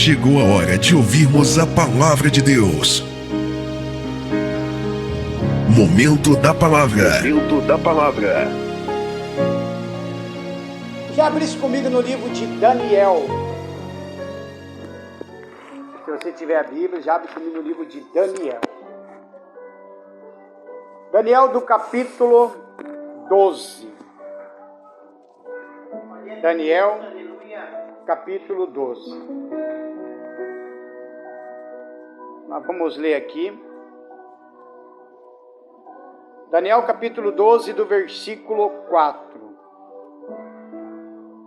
Chegou a hora de ouvirmos a palavra de Deus. Momento da palavra. Momento da palavra. Já abrisse comigo no livro de Daniel. Se você tiver a Bíblia, já abre comigo no livro de Daniel. Daniel do capítulo 12. Daniel, capítulo 12. Nós vamos ler aqui. Daniel, capítulo 12, do versículo 4.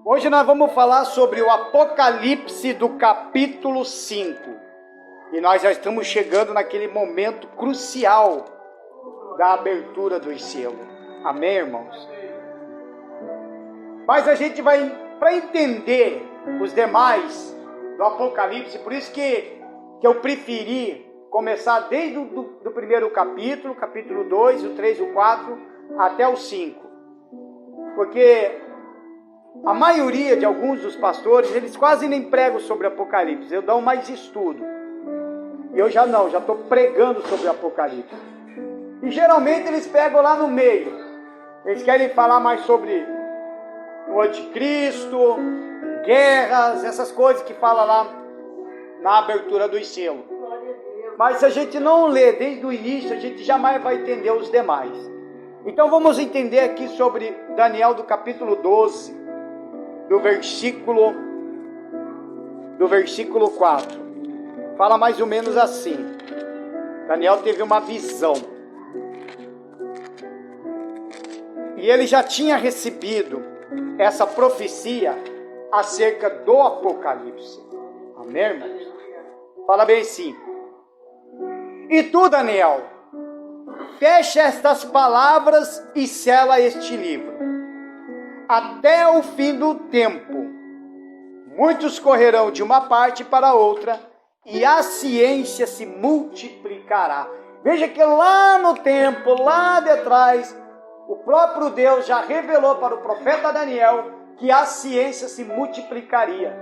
Hoje nós vamos falar sobre o Apocalipse do capítulo 5. E nós já estamos chegando naquele momento crucial da abertura dos selos. Amém, irmãos? Mas a gente vai, para entender os demais do Apocalipse, por isso que eu preferi começar desde o primeiro capítulo, capítulo 2, o 3, o 4, até o 5. Porque a maioria de alguns dos pastores, eles quase nem pregam sobre Apocalipse, eu dou mais estudo. E eu já estou pregando sobre Apocalipse. E geralmente eles pegam lá no meio. Eles querem falar mais sobre o anticristo, guerras, essas coisas que fala lá na abertura dos selos. Mas se a gente não ler desde o início, a gente jamais vai entender os demais. Então vamos entender aqui sobre Daniel do capítulo 12, do versículo 4. Fala mais ou menos assim. Daniel teve uma visão. E ele já tinha recebido essa profecia acerca do Apocalipse. Amém, irmãos? Fala bem assim. E tu, Daniel, fecha estas palavras e sela este livro. Até o fim do tempo, muitos correrão de uma parte para outra, e a ciência se multiplicará. Veja que lá no tempo, lá de trás, o próprio Deus já revelou para o profeta Daniel que a ciência se multiplicaria.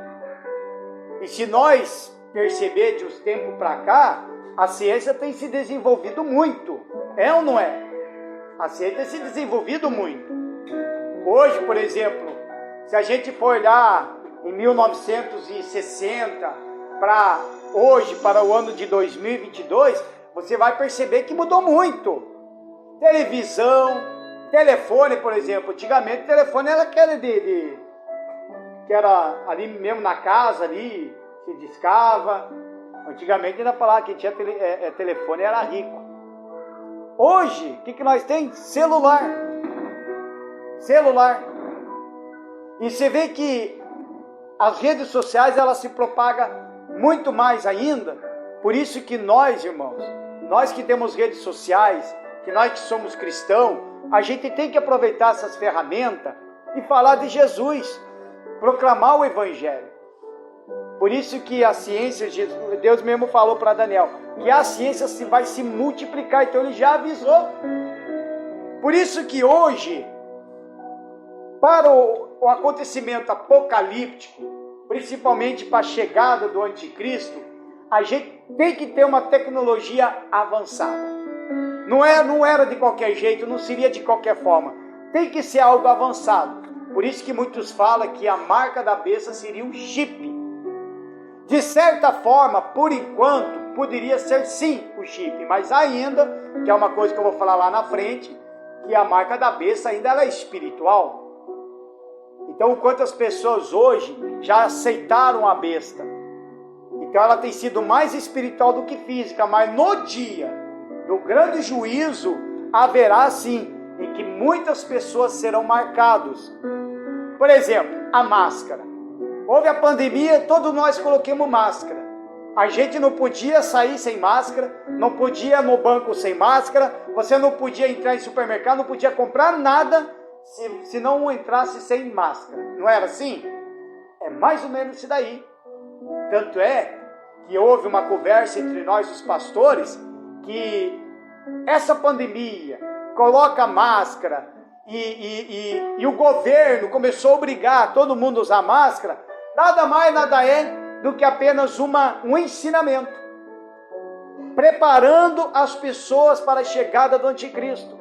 E se nós perceber de uns tempos para cá, a ciência tem se desenvolvido muito. É ou não é? A ciência tem se desenvolvido muito. Hoje, por exemplo, se a gente for olhar em 1960 para hoje, para o ano de 2022, você vai perceber que mudou muito. Televisão, telefone, por exemplo. Antigamente o telefone era aquele que era ali mesmo na casa, ali, se discava. Antigamente ainda falava que tinha telefone era rico. Hoje, o que nós temos? Celular. E você vê que as redes sociais, elas se propagam muito mais ainda. Por isso que nós, irmãos, nós que temos redes sociais, que nós que somos cristãos, a gente tem que aproveitar essas ferramentas e falar de Jesus, proclamar o Evangelho. Por isso que a ciência, Deus mesmo falou para Daniel, que a ciência vai se multiplicar, então ele já avisou. Por isso que hoje, para o acontecimento apocalíptico, principalmente para a chegada do anticristo, a gente tem que ter uma tecnologia avançada. Não era de qualquer jeito, não seria de qualquer forma. Tem que ser algo avançado. Por isso que muitos falam que a marca da besta seria um chip. De certa forma, por enquanto, poderia ser sim o chip. Mas ainda, que é uma coisa que eu vou falar lá na frente, que a marca da besta ainda ela é espiritual. Então, quantas pessoas hoje já aceitaram a besta? Então, ela tem sido mais espiritual do que física. Mas no dia do grande juízo, haverá sim, em que muitas pessoas serão marcadas. Por exemplo, a máscara. Houve a pandemia, todos nós colocamos máscara. A gente não podia sair sem máscara, não podia ir no banco sem máscara, você não podia entrar em supermercado, não podia comprar nada se não entrasse sem máscara. Não era assim? É mais ou menos isso daí. Tanto é que houve uma conversa entre nós, os pastores, que essa pandemia coloca máscara e o governo começou a obrigar todo mundo a usar máscara. Nada mais, nada é do que apenas um ensinamento, preparando as pessoas para a chegada do anticristo.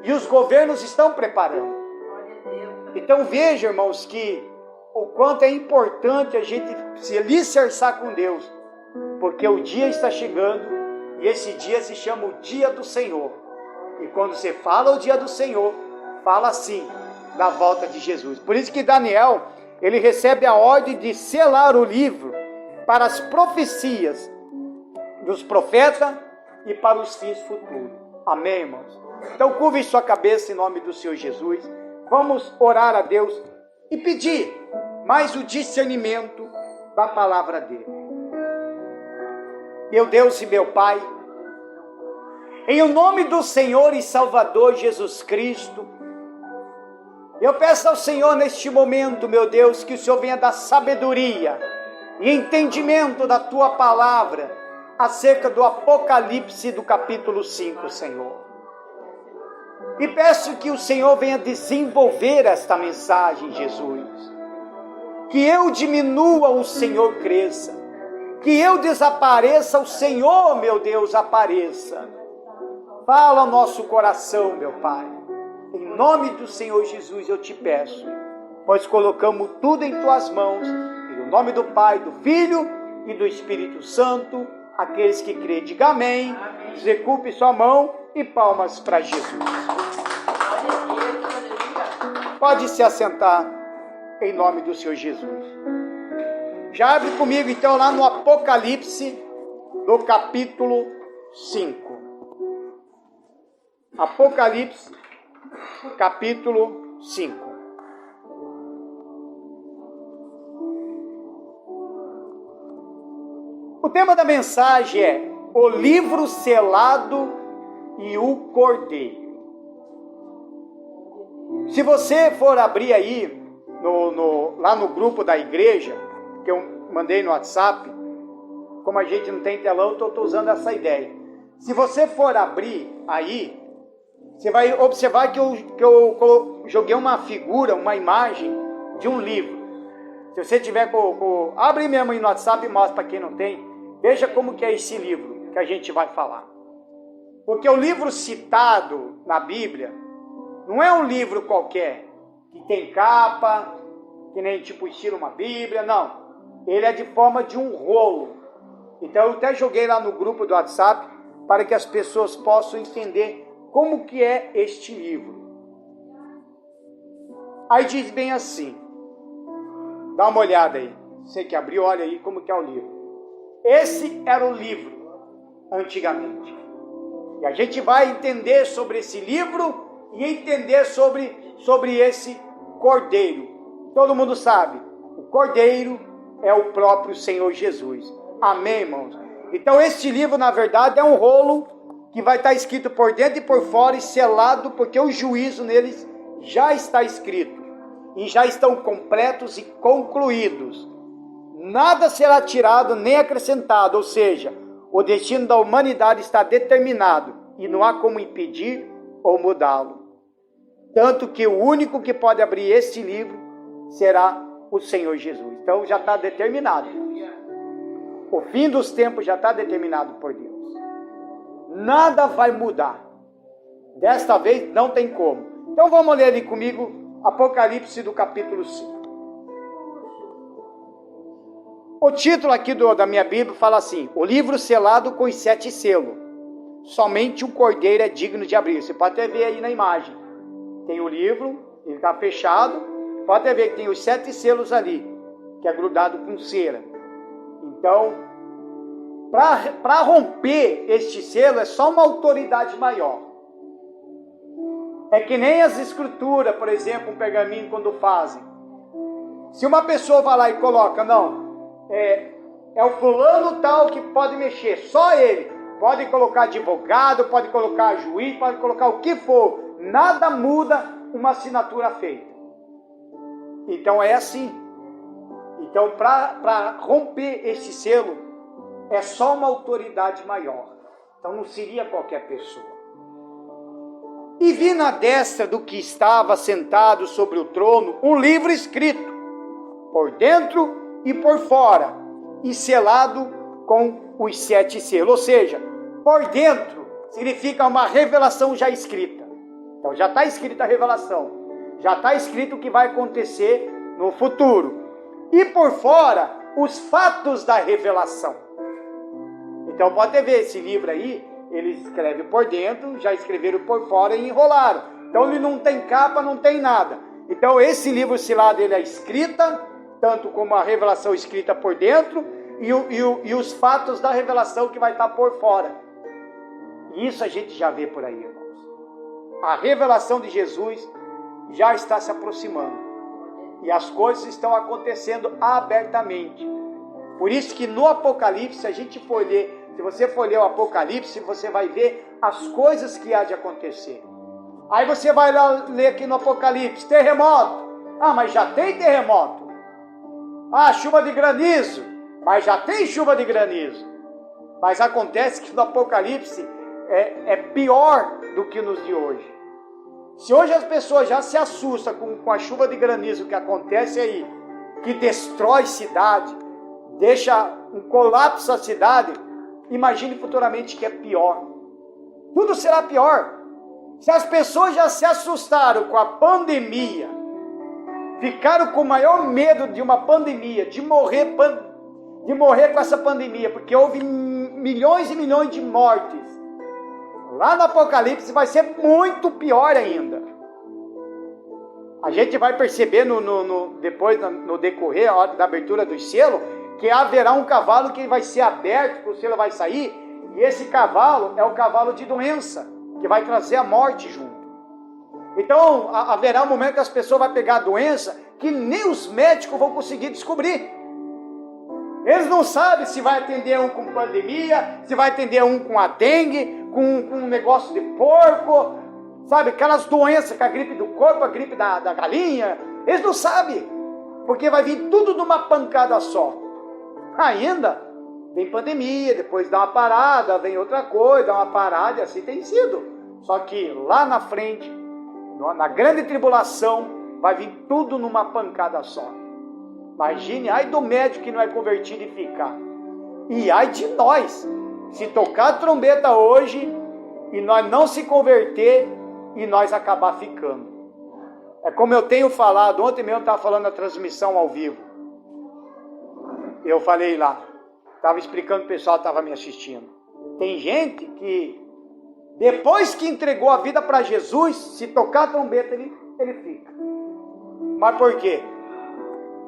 E os governos estão preparando. Então veja, irmãos, que o quanto é importante a gente se alicerçar com Deus, porque o dia está chegando e esse dia se chama o dia do Senhor. E quando você fala o dia do Senhor, fala assim da volta de Jesus. Por isso que Daniel, ele recebe a ordem de selar o livro para as profecias dos profetas e para os fins futuros. Amém, irmãos? Então curve sua cabeça em nome do Senhor Jesus. Vamos orar a Deus e pedir mais o discernimento da palavra dele. Meu Deus e meu Pai, em o nome do Senhor e Salvador Jesus Cristo, eu peço ao Senhor neste momento, meu Deus, que o Senhor venha dar sabedoria e entendimento da Tua palavra acerca do Apocalipse do capítulo 5, Senhor. E peço que o Senhor venha desenvolver esta mensagem, Jesus. Que eu diminua, o Senhor cresça. Que eu desapareça, o Senhor, meu Deus, apareça. Fala ao nosso coração, meu Pai. Em nome do Senhor Jesus eu te peço, pois colocamos tudo em Tuas mãos, em nome do Pai, do Filho e do Espírito Santo. Aqueles que creem, digam amém. Recupe sua mão e palmas para Jesus. Pode se assentar em nome do Senhor Jesus. Já abre comigo então lá no Apocalipse, no capítulo 5. Apocalipse, capítulo 5. O tema da mensagem é o livro selado e o cordeiro. Se você for abrir aí, lá no grupo da igreja, que eu mandei no WhatsApp, como a gente não tem telão, eu estou usando essa ideia. Se você for abrir aí, você vai observar que eu joguei uma figura, uma imagem de um livro. Se você tiver abre mesmo aí no WhatsApp e mostra para quem não tem. Veja como que é esse livro que a gente vai falar. Porque o livro citado na Bíblia não é um livro qualquer, que tem capa, que nem tipo estilo uma Bíblia, não. Ele é de forma de um rolo. Então eu até joguei lá no grupo do WhatsApp para que as pessoas possam entender como que é este livro. Aí diz bem assim, dá uma olhada aí, você que abriu, olha aí como que é o livro. Esse era o livro, antigamente. E a gente vai entender sobre esse livro e entender sobre esse cordeiro. Todo mundo sabe, o cordeiro é o próprio Senhor Jesus. Amém, irmãos? Então este livro, na verdade, é um rolo que vai estar escrito por dentro e por fora e selado, porque o juízo neles já está escrito. E já estão completos e concluídos. Nada será tirado nem acrescentado, ou seja, o destino da humanidade está determinado e não há como impedir ou mudá-lo. Tanto que o único que pode abrir este livro será o Senhor Jesus. Então já está determinado. O fim dos tempos já está determinado por Deus. Nada vai mudar. Desta vez não tem como. Então vamos ler ali comigo Apocalipse do capítulo 5. O título aqui da minha Bíblia fala assim: o livro selado com os 7 selos. Somente o cordeiro é digno de abrir. Você pode até ver aí na imagem. Tem o livro, ele está fechado. Pode até ver que tem os 7 selos ali, que é grudado com cera. Então, para romper este selo é só uma autoridade maior. É que nem as escrituras, por exemplo, um pergaminho quando fazem. Se uma pessoa vai lá e coloca, não, é o fulano tal que pode mexer, só ele. Pode colocar advogado, pode colocar juiz, pode colocar o que for. Nada muda uma assinatura feita. Então é assim. Então para romper este selo, é só uma autoridade maior. Então não seria qualquer pessoa. E vi na destra do que estava sentado sobre o trono um livro escrito, por dentro e por fora, e selado com os 7 selos. Ou seja, por dentro significa uma revelação já escrita. Então já está escrita a revelação, já está escrito o que vai acontecer no futuro. E por fora, os fatos da revelação. Então pode ver esse livro aí, ele escreve por dentro, já escreveram por fora e enrolaram. Então ele não tem capa, não tem nada. Então esse livro selado, ele é escrita, tanto como a revelação escrita por dentro, e os fatos da revelação que vai estar por fora. E isso a gente já vê por aí, irmãos. A revelação de Jesus já está se aproximando. E as coisas estão acontecendo abertamente. Por isso que no Apocalipse, se a gente for ler, se você for ler o Apocalipse, você vai ver as coisas que há de acontecer. Aí você vai lá ler aqui no Apocalipse, terremoto. Ah, mas já tem terremoto. Ah, chuva de granizo. Mas já tem chuva de granizo. Mas acontece que no Apocalipse é pior do que nos de hoje. Se hoje as pessoas já se assustam com a chuva de granizo que acontece aí, que destrói cidade, deixa um colapso a cidade, imagine futuramente que é pior. Tudo será pior. Se as pessoas já se assustaram com a pandemia, ficaram com o maior medo de uma pandemia, de morrer com essa pandemia, porque houve milhões e milhões de mortes. Lá no Apocalipse vai ser muito pior ainda. A gente vai perceber depois, no decorrer, a hora da abertura do selo, que haverá um cavalo que vai ser aberto, que o selo vai sair, e esse cavalo é o cavalo de doença, que vai trazer a morte junto. Então, haverá um momento que as pessoas vão pegar a doença que nem os médicos vão conseguir descobrir. Eles não sabem se vai atender um com pandemia, se vai atender um com a dengue, com um negócio de porco, sabe? Aquelas doenças, com a gripe do corpo, a gripe da galinha. Eles não sabem, porque vai vir tudo numa pancada só. Ainda vem pandemia, depois dá uma parada, vem outra coisa, dá uma parada, e assim tem sido. Só que lá na frente, na grande tribulação, vai vir tudo numa pancada só. Imagine, ai do médico que não é convertido e ficar. E ai de nós, se tocar a trombeta hoje e nós não se converter e nós acabar ficando. É como eu tenho falado, ontem mesmo eu estava falando na transmissão ao vivo. Eu falei lá, estava explicando, o pessoal estava me assistindo. Tem gente que, depois que entregou a vida para Jesus, se tocar a trombeta, ele fica. Mas por quê?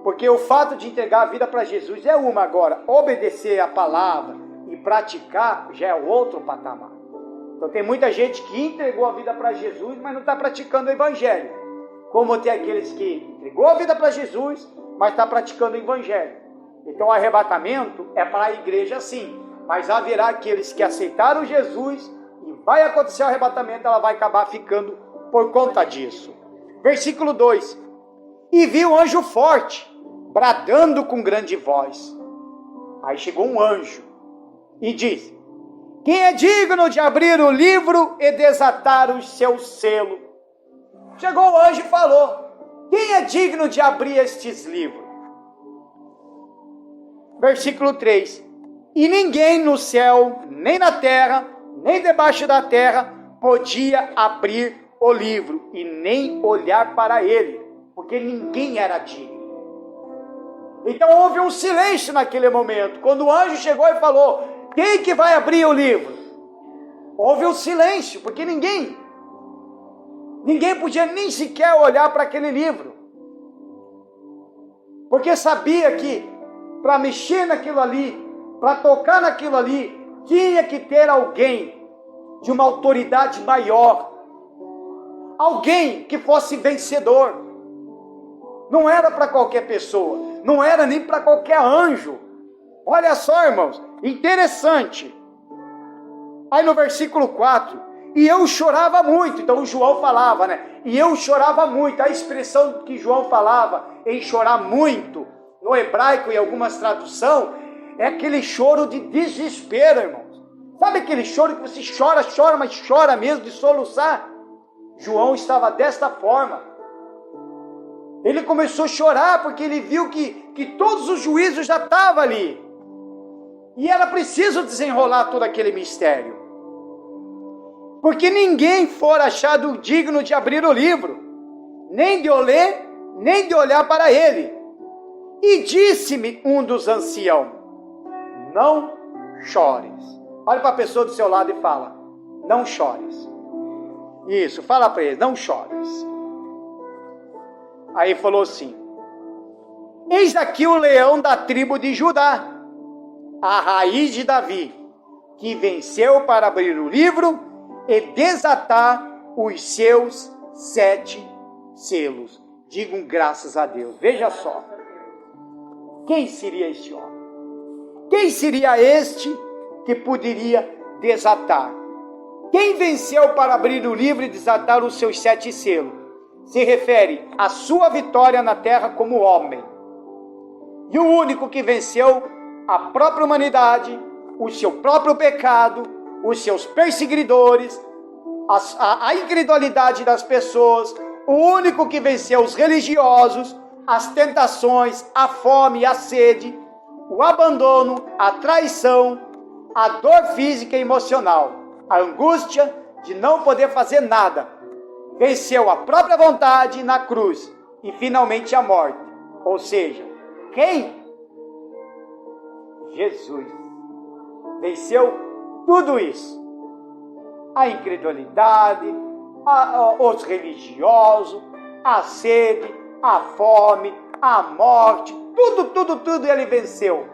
Porque o fato de entregar a vida para Jesus é uma agora. Obedecer a palavra e praticar já é outro patamar. Então tem muita gente que entregou a vida para Jesus, mas não está praticando o Evangelho. Como tem aqueles que entregou a vida para Jesus, mas está praticando o Evangelho. Então o arrebatamento é para a igreja sim. Mas haverá aqueles que aceitaram Jesus e vai acontecer o arrebatamento, ela vai acabar ficando por conta disso. Versículo 2. E viu um anjo forte, bradando com grande voz. Aí chegou um anjo e disse: quem é digno de abrir o livro e desatar o seu selo? Chegou o anjo e falou: quem é digno de abrir estes livros? Versículo 3. E ninguém no céu, nem na terra, nem debaixo da terra, podia abrir o livro e nem olhar para ele, porque ninguém era digno. Então houve um silêncio naquele momento, quando o anjo chegou e falou: quem que vai abrir o livro? Houve um silêncio, porque ninguém podia nem sequer olhar para aquele livro, porque sabia que para mexer naquilo ali, para tocar naquilo ali, tinha que ter alguém de uma autoridade maior, alguém que fosse vencedor. Não era para qualquer pessoa, não era nem para qualquer anjo. Olha só, irmãos, interessante. Aí no versículo 4, e eu chorava muito. Então o João falava, né? E eu chorava muito. A expressão que João falava em chorar muito, no hebraico e algumas traduções, é aquele choro de desespero, irmãos. Sabe aquele choro que você chora, mas chora mesmo de soluçar? João estava desta forma. Ele começou a chorar porque ele viu que todos os juízos já estavam ali. E era preciso desenrolar todo aquele mistério. Porque ninguém for achado digno de abrir o livro, nem de o ler, nem de olhar para ele. E disse-me um dos anciãos: não chores. Olha para a pessoa do seu lado e fala: não chores. Isso, fala para ele: não chores. Aí falou assim: eis aqui o leão da tribo de Judá, a raiz de Davi, que venceu para abrir o livro e desatar os seus 7 selos. Digam graças a Deus. Veja só. Quem seria este homem? Quem seria este que poderia desatar? Quem venceu para abrir o livro e desatar os seus 7 selos? Se refere à sua vitória na terra como homem. E o único que venceu a própria humanidade, o seu próprio pecado, os seus perseguidores, a incredulidade das pessoas, o único que venceu os religiosos, as tentações, a fome, a sede, o abandono, a traição, a dor física e emocional, a angústia de não poder fazer nada. Venceu a própria vontade na cruz e finalmente a morte. Ou seja, quem? Jesus. Venceu tudo isso. A incredulidade, os religiosos, a sede, a fome, a morte, tudo ele venceu.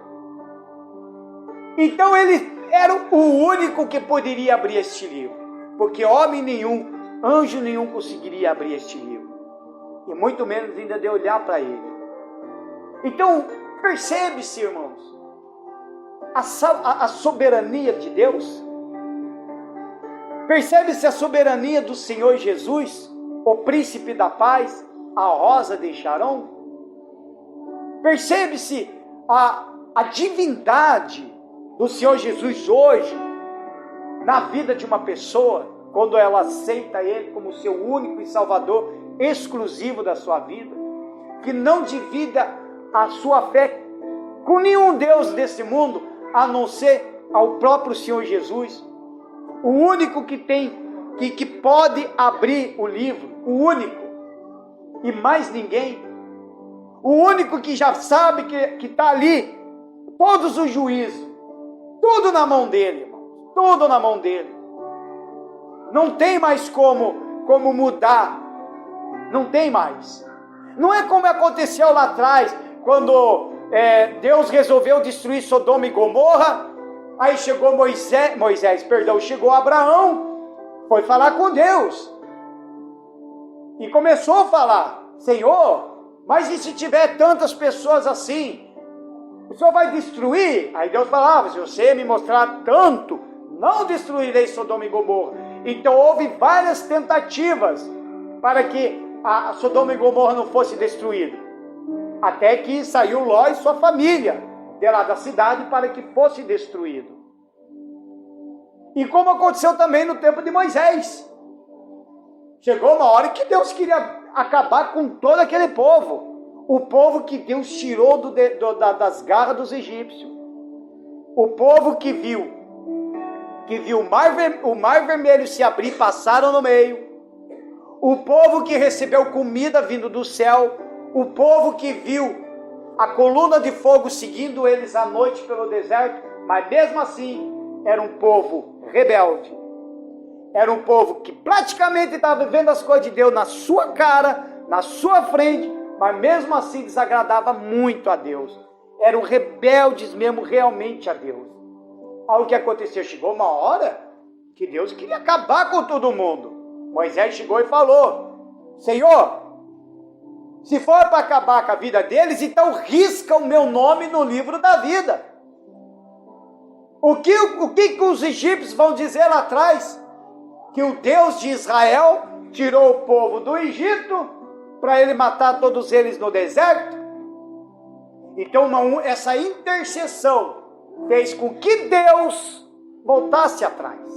Então ele era o único que poderia abrir este livro, porque homem nenhum, anjo nenhum conseguiria abrir este livro, e muito menos ainda de olhar para ele. Então percebe-se, irmãos, a soberania de Deus. Percebe-se a soberania do Senhor Jesus, o príncipe da paz, a rosa de Sharon. Percebe-se a divindade do Senhor Jesus hoje na vida de uma pessoa, quando ela aceita Ele como seu único e salvador exclusivo da sua vida, que não divida a sua fé com nenhum Deus desse mundo, a não ser ao próprio Senhor Jesus, o único que tem, que pode abrir o livro, o único, e mais ninguém, o único que já sabe que está ali, todos os juízos, tudo na mão dele, irmão, tudo na mão dele. Não tem mais como mudar, não tem mais. Não é como aconteceu lá atrás, quando Deus resolveu destruir Sodoma e Gomorra. Aí chegou chegou Abraão, foi falar com Deus, e começou a falar: Senhor, mas e se tiver tantas pessoas assim, o Senhor vai destruir? Aí Deus falava: se você me mostrar tanto, não destruirei Sodoma e Gomorra. Então houve várias tentativas para que a Sodoma e Gomorra não fosse destruída, até que saiu Ló e sua família de lá da cidade para que fosse destruído. E como aconteceu também no tempo de Moisés, chegou uma hora que Deus queria acabar com todo aquele povo, o povo que Deus tirou das garras dos egípcios, o povo que viu o mar vermelho se abrir, passaram no meio, o povo que recebeu comida vindo do céu, o povo que viu a coluna de fogo seguindo eles à noite pelo deserto, mas mesmo assim era um povo rebelde, era um povo que praticamente estava vivendo as coisas de Deus na sua cara, na sua frente, mas mesmo assim desagradava muito a Deus, eram rebeldes mesmo realmente a Deus. Olha o que aconteceu, chegou uma hora que Deus queria acabar com todo mundo. Moisés chegou e falou: Senhor, se for para acabar com a vida deles, então risca o meu nome no livro da vida. O que os egípcios vão dizer lá atrás? Que o Deus de Israel tirou o povo do Egito para ele matar todos eles no deserto? Então essa intercessão fez com que Deus voltasse atrás.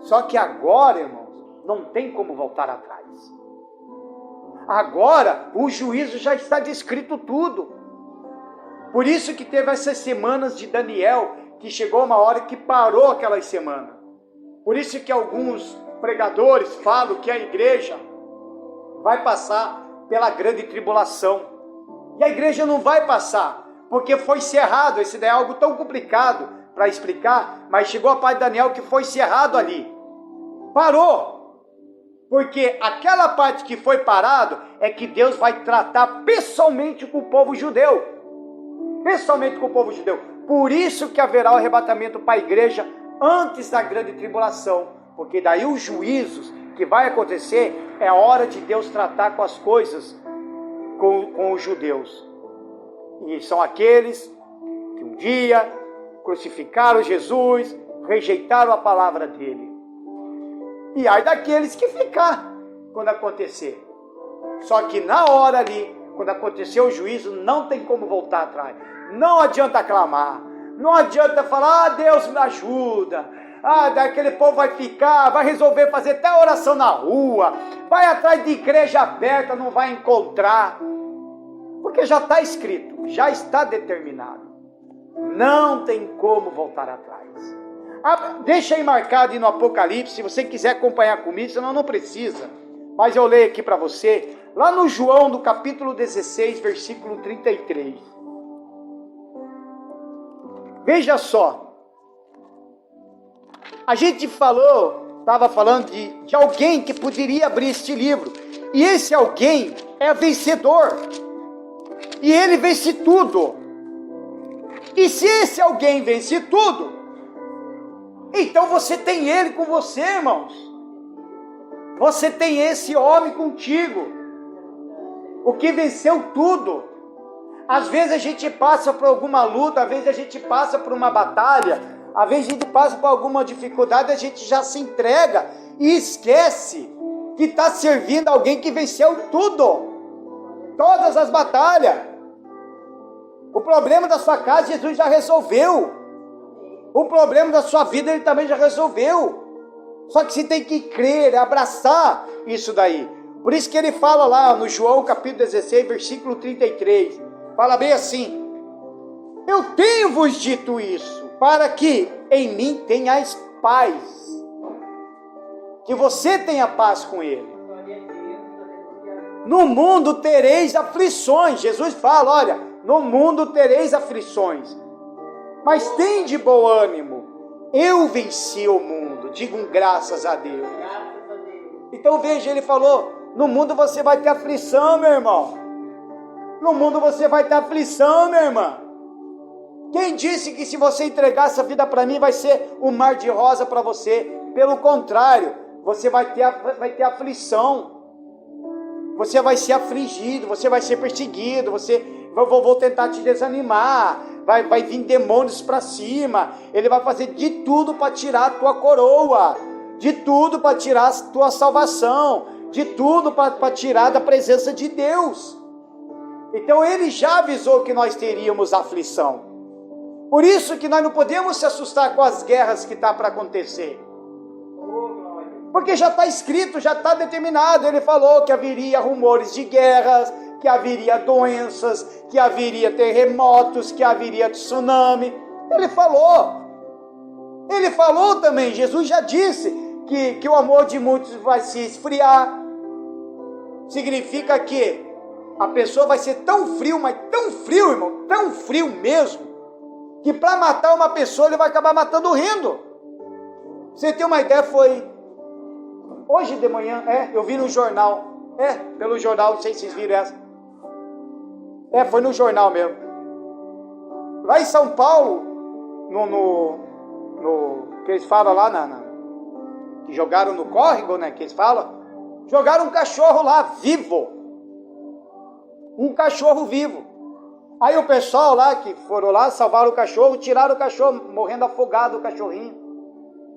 Só que agora, irmãos, não tem como voltar atrás. Agora o juízo já está descrito tudo. Por isso que teve essas semanas de Daniel, que chegou uma hora que parou aquelas semanas. Por isso que alguns pregadores falam que a igreja vai passar pela grande tribulação. E a igreja não vai passar, porque foi cerrado. Esse daí é algo tão complicado para explicar, mas chegou a parte de Daniel que foi cerrado ali. Parou. Porque aquela parte que foi parado é que Deus vai tratar pessoalmente com o povo judeu. Pessoalmente com o povo judeu. Por isso que haverá o arrebatamento para a igreja antes da grande tribulação. Porque daí os juízos que vai acontecer, é a hora de Deus tratar com as coisas com os judeus. E são aqueles que um dia crucificaram Jesus, rejeitaram a palavra dele. E ai daqueles que ficar quando acontecer. Só que na hora ali, quando acontecer o juízo, não tem como voltar atrás. Não adianta clamar, não adianta falar, Deus me ajuda. Daquele povo vai ficar, vai resolver fazer até oração na rua, vai atrás de igreja aberta, não vai encontrar. Porque já está escrito, já está determinado. Não tem como voltar atrás. Deixa aí marcado aí no Apocalipse, se você quiser acompanhar comigo, senão não precisa. Mas eu leio aqui para você, lá no João, no capítulo 16, versículo 33. Veja só, a gente estava falando de alguém que poderia abrir este livro, e esse alguém é vencedor, e ele vence tudo. E se esse alguém vence tudo, então você tem ele com você, irmãos. Você tem esse homem contigo, o que venceu tudo. Às vezes a gente passa por alguma luta, às vezes a gente passa por uma batalha, às vezes a gente passa por alguma dificuldade, a gente já se entrega e esquece que está servindo alguém que venceu tudo, todas as batalhas. O problema da sua casa, Jesus já resolveu. O problema da sua vida, Ele também já resolveu. Só que você tem que crer, abraçar isso daí. Por isso que Ele fala lá no João capítulo 16, versículo 33, fala bem assim: eu tenho-vos dito isso, para que em mim tenhais paz, que você tenha paz com Ele. No mundo tereis aflições. Jesus fala, olha, no mundo tereis aflições, mas tem de bom ânimo, eu venci o mundo. Digam graças a Deus. Então veja, Ele falou, no mundo você vai ter aflição, meu irmão. No mundo você vai ter aflição, minha irmã. Quem disse que se você entregar essa vida para mim vai ser um mar de rosa para você? Pelo contrário, você vai ter aflição. Você vai ser afligido, você vai ser perseguido, vou tentar te desanimar, vai vir demônios para cima. Ele vai fazer de tudo para tirar a tua coroa, de tudo para tirar a tua salvação, de tudo para tirar da presença de Deus. Então Ele já avisou que nós teríamos aflição. Por isso que nós não podemos se assustar com as guerras que está para acontecer. Porque já está escrito, já está determinado. Ele falou que haveria rumores de guerras, que haveria doenças, que haveria terremotos, que haveria tsunami. Ele falou. Ele falou também, Jesus já disse que o amor de muitos vai se esfriar. Significa que a pessoa vai ser tão frio, mas tão frio, irmão, tão frio mesmo, que para matar uma pessoa ele vai acabar matando rindo. Você tem uma ideia, foi hoje de manhã, eu vi no jornal, pelo jornal, não sei se vocês viram essa. Foi no jornal mesmo. Lá em São Paulo, no que eles falam lá, que jogaram no córrego, né, que eles falam, jogaram um cachorro lá, vivo. Um cachorro vivo. Aí o pessoal lá que foram lá, salvaram o cachorro, tiraram o cachorro, morrendo afogado o cachorrinho.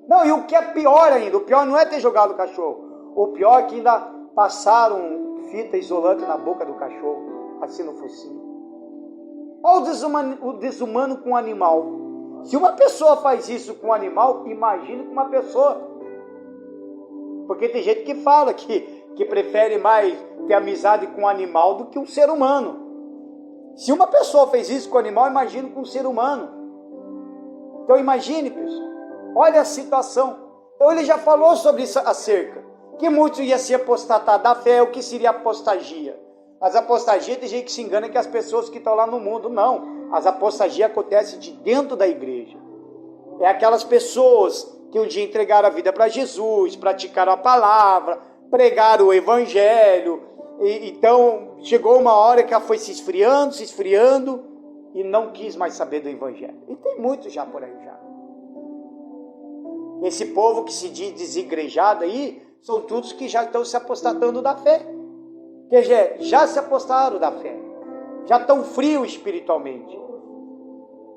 Não, e o que é pior ainda, o pior não é ter jogado o cachorro. O pior é que ainda passaram fita isolante na boca do cachorro, assim no focinho. Olha o desumano com o animal. Se uma pessoa faz isso com um animal, imagine com uma pessoa. Porque tem gente que fala que prefere mais ter amizade com um animal do que um ser humano. Se uma pessoa fez isso com o animal, imagine com um ser humano. Então imagine, pessoal, olha a situação. Então ele já falou sobre isso acerca, que muitos iam se apostatar da fé. O que seria apostasia? As apostasias, tem gente que se engana que as pessoas que estão lá no mundo, não. As apostasias acontecem de dentro da igreja. É aquelas pessoas que um dia entregaram a vida para Jesus, praticaram a palavra, pregaram o evangelho, e então chegou uma hora que ela foi se esfriando, e não quis mais saber do evangelho. E tem muitos já por aí já. Esse povo que se diz desigrejado aí, são todos que já estão se apostatando da fé. Que já se apostaram da fé. Já estão frios espiritualmente.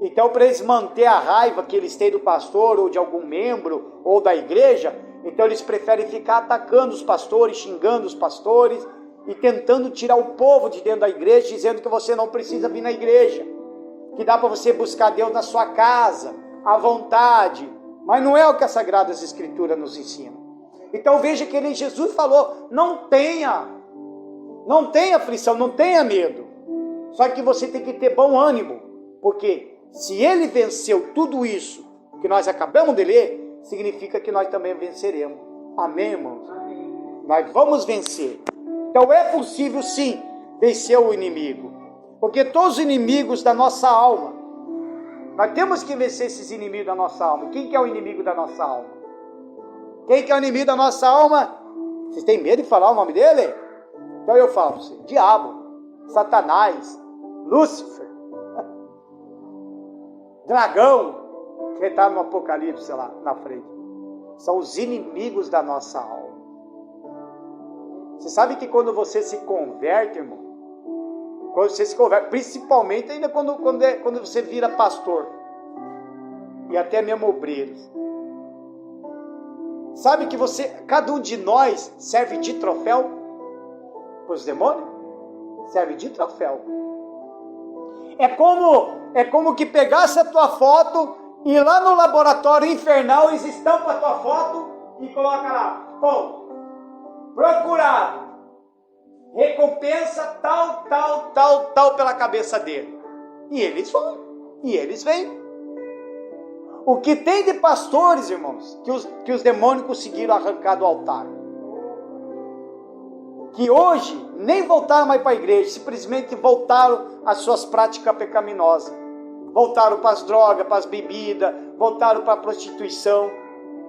Então, para eles manter a raiva que eles têm do pastor, ou de algum membro, ou da igreja, então eles preferem ficar atacando os pastores, xingando os pastores, e tentando tirar o povo de dentro da igreja, dizendo que você não precisa vir na igreja, que dá para você buscar Deus na sua casa, à vontade. Mas não é o que as Sagradas Escrituras nos ensinam. Então veja que ele, Jesus falou, não tenha aflição, não tenha medo. Só que você tem que ter bom ânimo, porque se ele venceu tudo isso que nós acabamos de ler, significa que nós também venceremos. Amém, irmãos? Amém. Nós vamos vencer. Então é possível sim vencer o inimigo, porque todos os inimigos da nossa alma, nós temos que vencer esses inimigos da nossa alma. Quem que é o inimigo da nossa alma? Quem que é o inimigo da nossa alma? Vocês têm medo de falar o nome dele? Então eu falo para você: diabo, Satanás, Lúcifer, dragão, que está no Apocalipse lá na frente. São os inimigos da nossa alma. Você sabe que quando você se converte, irmão, quando você se converte, principalmente ainda quando você vira pastor, e até mesmo obreiros, sabe que cada um de nós serve de troféu para os demônios? Serve de troféu. É como que pegasse a tua foto e lá no laboratório infernal eles estampam a tua foto e coloca lá, procurado, recompensa tal pela cabeça dele. E eles vão, e eles vêm. O que tem de pastores, irmãos, que os demônios conseguiram arrancar do altar, que hoje nem voltaram mais para a igreja, simplesmente voltaram às suas práticas pecaminosas, voltaram para as drogas, para as bebidas, voltaram para a prostituição.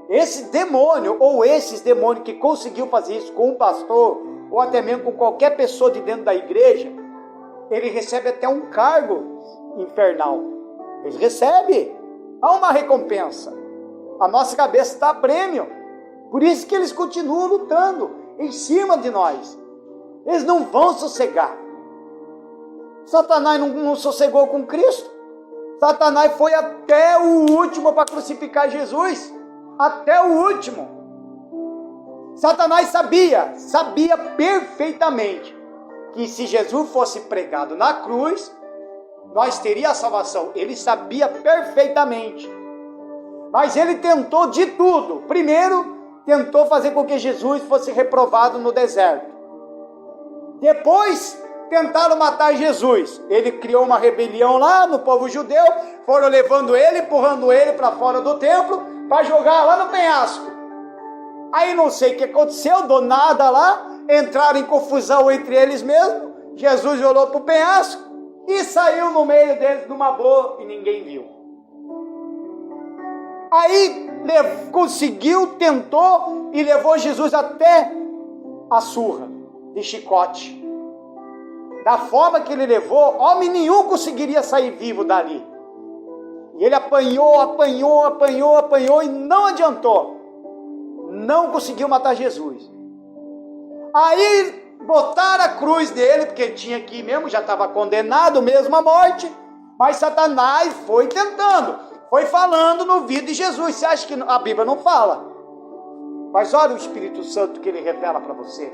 Esse demônio, ou esses demônios que conseguiu fazer isso com um pastor, ou até mesmo com qualquer pessoa de dentro da igreja, ele recebe até um cargo infernal. Ele recebe, há uma recompensa. A nossa cabeça está a prêmio. Por isso que eles continuam lutando em cima de nós. Eles não vão sossegar. Satanás não sossegou com Cristo. Satanás foi até o último para crucificar Jesus. Até o último. Satanás sabia perfeitamente que se Jesus fosse pregado na cruz, nós teríamos a salvação. Ele sabia perfeitamente. Mas ele tentou de tudo. Primeiro, tentou fazer com que Jesus fosse reprovado no deserto. Depois, tentaram matar Jesus. Ele criou uma rebelião lá no povo judeu, foram levando ele, empurrando ele para fora do templo, para jogar lá no penhasco. Aí não sei o que aconteceu, do nada lá, entraram em confusão entre eles mesmos, Jesus olhou para o penhasco e saiu no meio deles numa boa e ninguém viu. Aí conseguiu, tentou e levou Jesus até a surra de chicote. Da forma que ele levou, homem nenhum conseguiria sair vivo dali. E ele apanhou e não adiantou. Não conseguiu matar Jesus. Aí botaram a cruz dele, porque ele tinha que ir mesmo, já estava condenado mesmo à morte. Mas Satanás foi tentando, foi falando no ouvido de Jesus. Você acha que a Bíblia não fala? Mas olha o Espírito Santo que ele revela para você.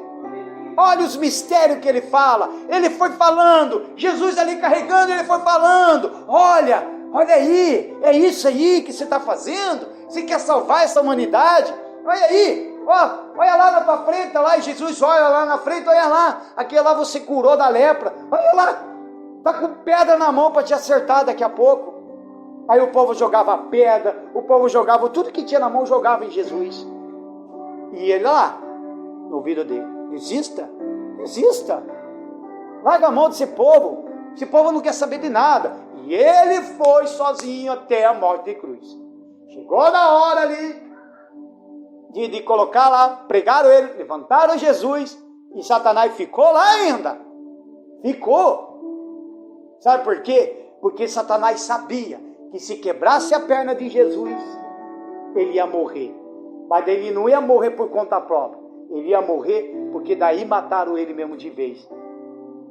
Olha os mistérios que ele fala. Ele foi falando. Jesus ali carregando, ele foi falando. Olha aí. É isso aí que você está fazendo. Você quer salvar essa humanidade? Olha aí. Olha lá na tua frente. Lá, e Jesus olha lá na frente. Olha lá. Aquele lá você curou da lepra. Olha lá. Está com pedra na mão para te acertar daqui a pouco. Aí o povo jogava pedra, o povo jogava tudo que tinha na mão, jogava em Jesus. E ele lá, no ouvido dele, desista, desista. Larga a mão desse povo. Esse povo não quer saber de nada. E ele foi sozinho até a morte de cruz. Chegou na hora ali de colocar lá, pregaram ele, levantaram Jesus, e Satanás ficou lá ainda. Ficou. Sabe por quê? Porque Satanás sabia que se quebrasse a perna de Jesus, ele ia morrer. Mas ele não ia morrer por conta própria. Ele ia morrer porque daí mataram ele mesmo de vez.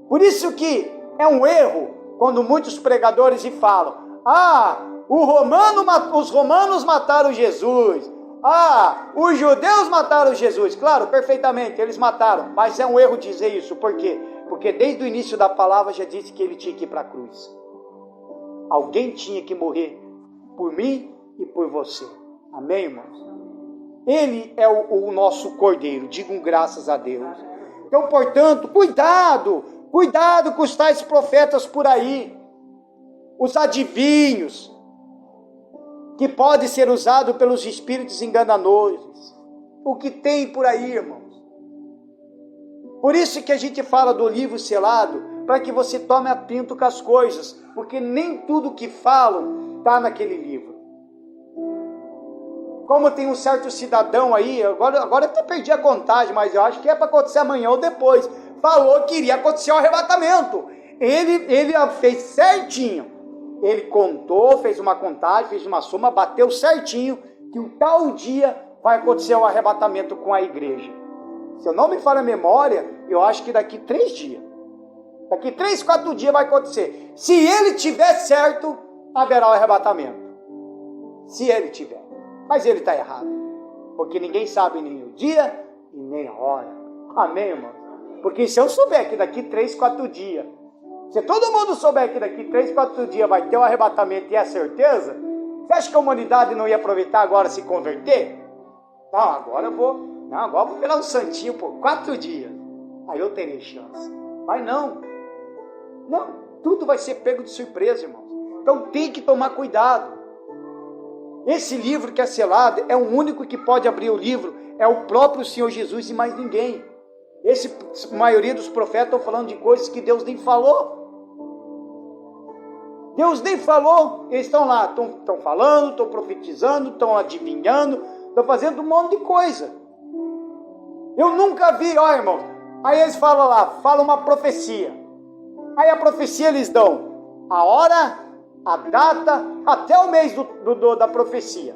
Por isso que é um erro quando muitos pregadores falam: os romanos mataram Jesus. Os judeus mataram Jesus. Claro, perfeitamente, eles mataram. Mas é um erro dizer isso. Por quê? Porque desde o início da palavra já disse que ele tinha que ir para a cruz. Alguém tinha que morrer por mim e por você. Amém, irmãos? Ele é o nosso cordeiro. Digam graças a Deus. Então, portanto, cuidado com os tais profetas por aí, os adivinhos, que podem ser usados pelos espíritos enganosos. O que tem por aí, irmãos? Por isso que a gente fala do livro selado, para que você tome atento com as coisas, porque nem tudo que falam está naquele livro. Como tem um certo cidadão aí, agora até perdi a contagem, mas eu acho que é para acontecer amanhã ou depois, falou que iria acontecer o arrebatamento. Ele fez certinho. Ele contou, fez uma contagem, fez uma soma, bateu certinho que um tal dia vai acontecer o arrebatamento com a igreja. Se eu não me falha a memória, eu acho que daqui 3 dias. Daqui 3, 4 dias vai acontecer. Se ele tiver certo, haverá o arrebatamento. Se ele tiver. Mas ele está errado. Porque ninguém sabe nem o dia e nem a hora. Amém, irmão? Porque se eu souber que daqui 3, 4 dias, se todo mundo souber que daqui 3, 4 dias vai ter o arrebatamento e é certeza, você acha que a humanidade não ia aproveitar agora se converter? Não, agora eu vou virar um santinho por 4 dias. Aí eu terei chance. Mas não, tudo vai ser pego de surpresa, irmãos. Então tem que tomar cuidado. Esse livro que é selado é o único que pode abrir o livro, é o próprio Senhor Jesus e mais ninguém. A maioria dos profetas estão falando de coisas que Deus nem falou. Deus nem falou. Eles estão lá, estão falando, estão profetizando, estão adivinhando, estão fazendo um monte de coisa. Eu nunca vi, irmãos. Aí eles falam uma profecia. Aí a profecia eles dão a hora, a data, até o mês da profecia.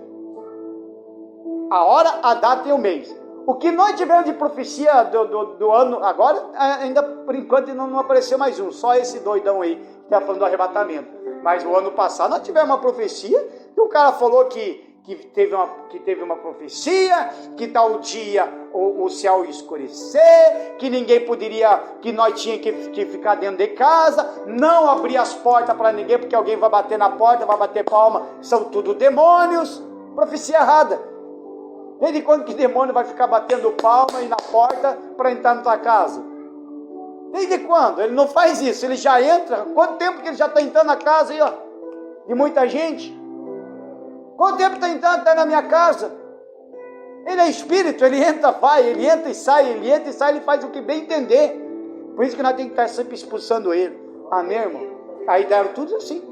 A hora, a data e o mês. O que nós tivemos de profecia do ano, agora ainda por enquanto não apareceu mais um, só esse doidão aí que está falando do arrebatamento. Mas o ano passado nós tivemos uma profecia, e o cara falou que teve uma profecia, que tal dia o céu ia escurecer, que ninguém poderia, que nós tínhamos que ficar dentro de casa, não abrir as portas para ninguém, porque alguém vai bater na porta, vai bater palma, são tudo demônios. Profecia errada. Desde quando que demônio vai ficar batendo palma aí na porta para entrar na tua casa? Desde quando? Ele não faz isso, ele já entra. Quanto tempo que ele já está entrando na casa aí, ó? De muita gente? Quanto tempo está entrando até na minha casa? Ele é espírito, ele entra, vai, ele entra e sai, ele faz o que bem entender. Por isso que nós temos que estar sempre expulsando ele. Amém, irmão? Aí deram tudo assim.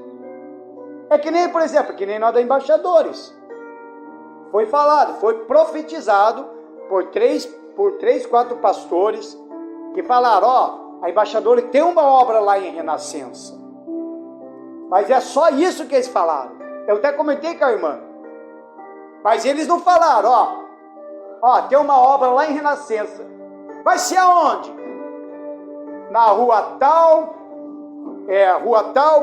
É que nem, por exemplo, que nem nós da embaixadores. Foi falado, foi profetizado por 3, 4 pastores que falaram, a embaixadora tem uma obra lá em Renascença. Mas é só isso que eles falaram. Eu até comentei com a irmã. Mas eles não falaram, tem uma obra lá em Renascença. Vai ser aonde? Na rua tal,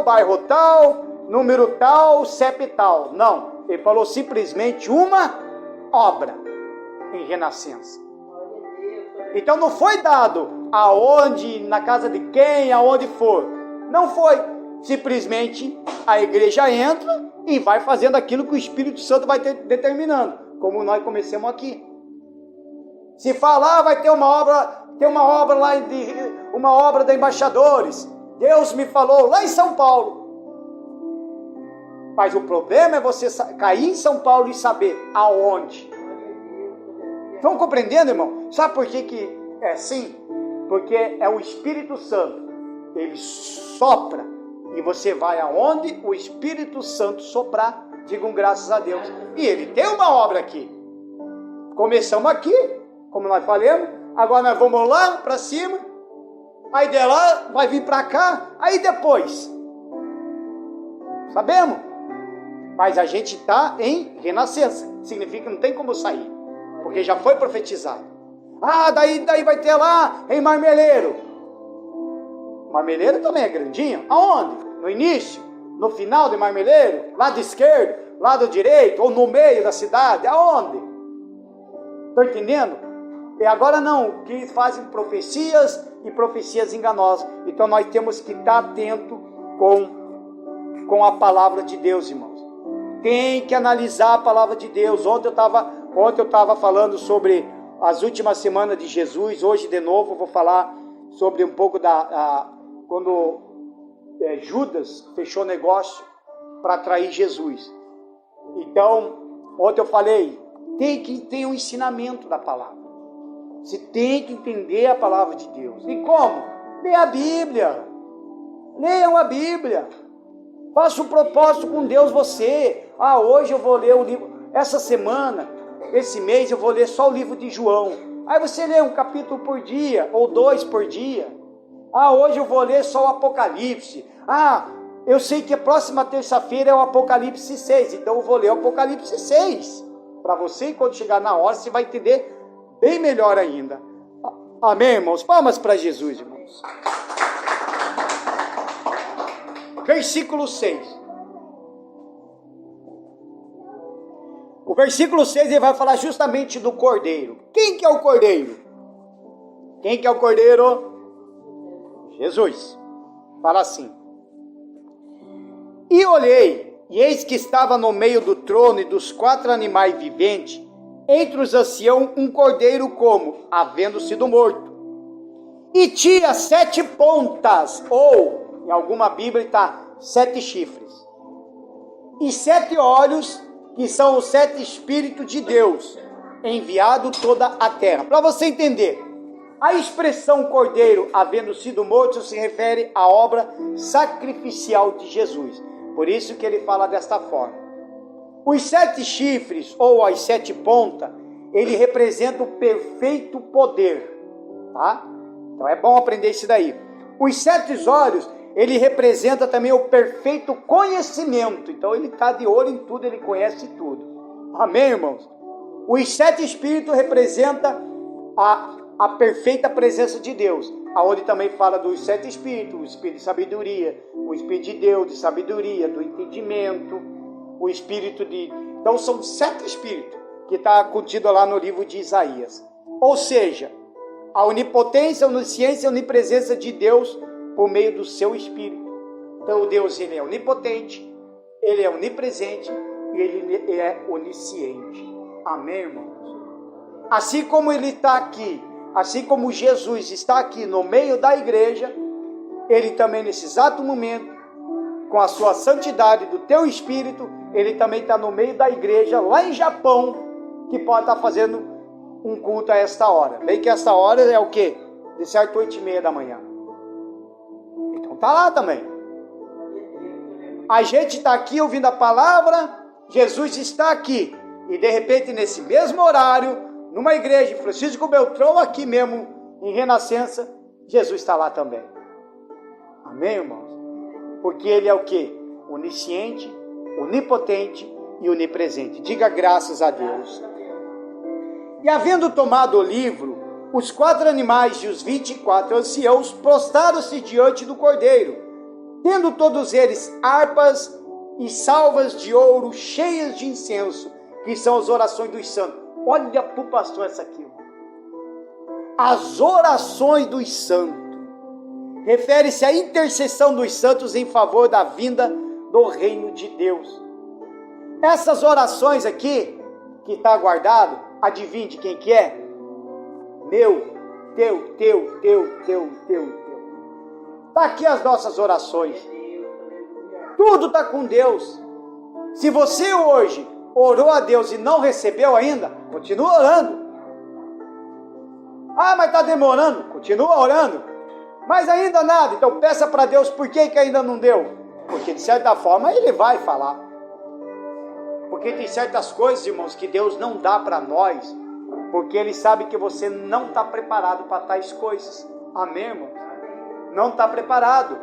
bairro tal, número tal, CEP tal. Não. Ele falou simplesmente uma obra em Renascença. Então não foi dado aonde, na casa de quem, aonde for. Não foi. Simplesmente a igreja entra e vai fazendo aquilo que o Espírito Santo vai determinando. Como nós começamos aqui. Se falar, vai ter uma obra lá, uma obra da embaixadores. Deus me falou lá em São Paulo. Mas o problema é você cair em São Paulo e saber aonde. Estão compreendendo, irmão? Sabe por que é assim? Porque é o Espírito Santo. Ele sopra e você vai aonde o Espírito Santo soprar. Digam graças a Deus. E ele tem uma obra aqui. Começamos aqui, como nós falamos. Agora nós vamos lá para cima. Aí de lá vai vir para cá. Aí depois. Sabemos? Mas a gente está em renascença. Significa que não tem como sair. Porque já foi profetizado. Ah, daí vai ter lá em Marmeleiro. Marmeleiro também é grandinho. Aonde? No início? No final de Marmeleiro? Lado esquerdo? Lado direito? Ou no meio da cidade? Aonde? Estão entendendo? E agora não, que fazem profecias e profecias enganosas. Então nós temos que estar atento com a palavra de Deus, irmãos. Tem que analisar a palavra de Deus. Ontem eu estava falando sobre as últimas semanas de Jesus. Hoje de novo eu vou falar sobre um pouco quando Judas fechou negócio para atrair Jesus. Então, ontem eu falei, tem que ter um ensinamento da palavra. Você tem que entender a palavra de Deus. E como? Leia a Bíblia. Leiam a Bíblia. Faça um propósito com Deus você. Ah, hoje eu vou ler o livro. Essa semana, esse mês eu vou ler só o livro de João. Aí você lê um capítulo por dia, ou 2 por dia. Ah, hoje eu vou ler só o Apocalipse. Ah, eu sei que a próxima terça-feira é o Apocalipse 6. Então eu vou ler o Apocalipse 6. Para você, quando chegar na hora, você vai entender bem melhor ainda. Amém, irmãos? Palmas para Jesus, irmãos. Versículo 6. O versículo 6 ele vai falar justamente do Cordeiro. Quem que é o Cordeiro? Quem que é o Cordeiro? Jesus. Fala assim. E olhei, e eis que estava no meio do trono e dos 4 animais viventes, entre os anciãos um cordeiro como, havendo sido morto. E tinha 7 pontas, ou, em alguma Bíblia está 7 chifres. E 7 olhos, que são os 7 Espíritos de Deus, enviado toda a terra. Para você entender, a expressão cordeiro, havendo sido morto, se refere à obra sacrificial de Jesus. Por isso que ele fala desta forma. Os 7 chifres, ou as 7 pontas, ele representa o perfeito poder, tá? Então é bom aprender isso daí. Os 7 olhos, ele representa também o perfeito conhecimento. Então ele está de olho em tudo, ele conhece tudo. Amém, irmãos? Os 7 espíritos representam a perfeita presença de Deus. Aonde também fala dos 7 espíritos, o espírito de sabedoria, o espírito de Deus, de sabedoria, do entendimento, o espírito de... Então são 7 espíritos que está contido lá no livro de Isaías. Ou seja, a onipotência, a onisciência e a onipresença de Deus por meio do seu espírito. Então Deus, ele é onipotente, ele é onipresente e ele é onisciente. Amém, irmãos? Assim como ele está aqui, assim como Jesus está aqui no meio da igreja, ele também nesse exato momento, com a sua santidade do teu espírito, ele também está no meio da igreja lá em Japão, que pode estar fazendo um culto a esta hora. Bem que esta hora é o quê? De certo 8h30 da manhã. Então está lá também. A gente está aqui ouvindo a palavra, Jesus está aqui. E de repente nesse mesmo horário, numa igreja de Francisco Beltrão, aqui mesmo, em Renascença, Jesus está lá também. Amém, irmãos? Porque ele é o quê? Onisciente, onipotente e onipresente. Diga graças a Deus. E havendo tomado o livro, os 4 animais e os 24 anciãos prostraram-se diante do Cordeiro, tendo todos eles harpas e salvas de ouro cheias de incenso, que são as orações dos santos. Olha para o pastor essa aqui. As orações dos santos. Refere-se à intercessão dos santos em favor da vinda do reino de Deus. Essas orações aqui, que está guardado, adivinhe de quem que é? Meu, teu. Está aqui as nossas orações. Tudo está com Deus. Se você hoje orou a Deus e não recebeu ainda, continua orando. Ah, mas está demorando. Continua orando. Mas ainda nada. Então peça para Deus por que ainda não deu. Porque de certa forma Ele vai falar. Porque tem certas coisas, irmãos, que Deus não dá para nós. Porque Ele sabe que você não está preparado para tais coisas. Amém, irmão? Não está preparado.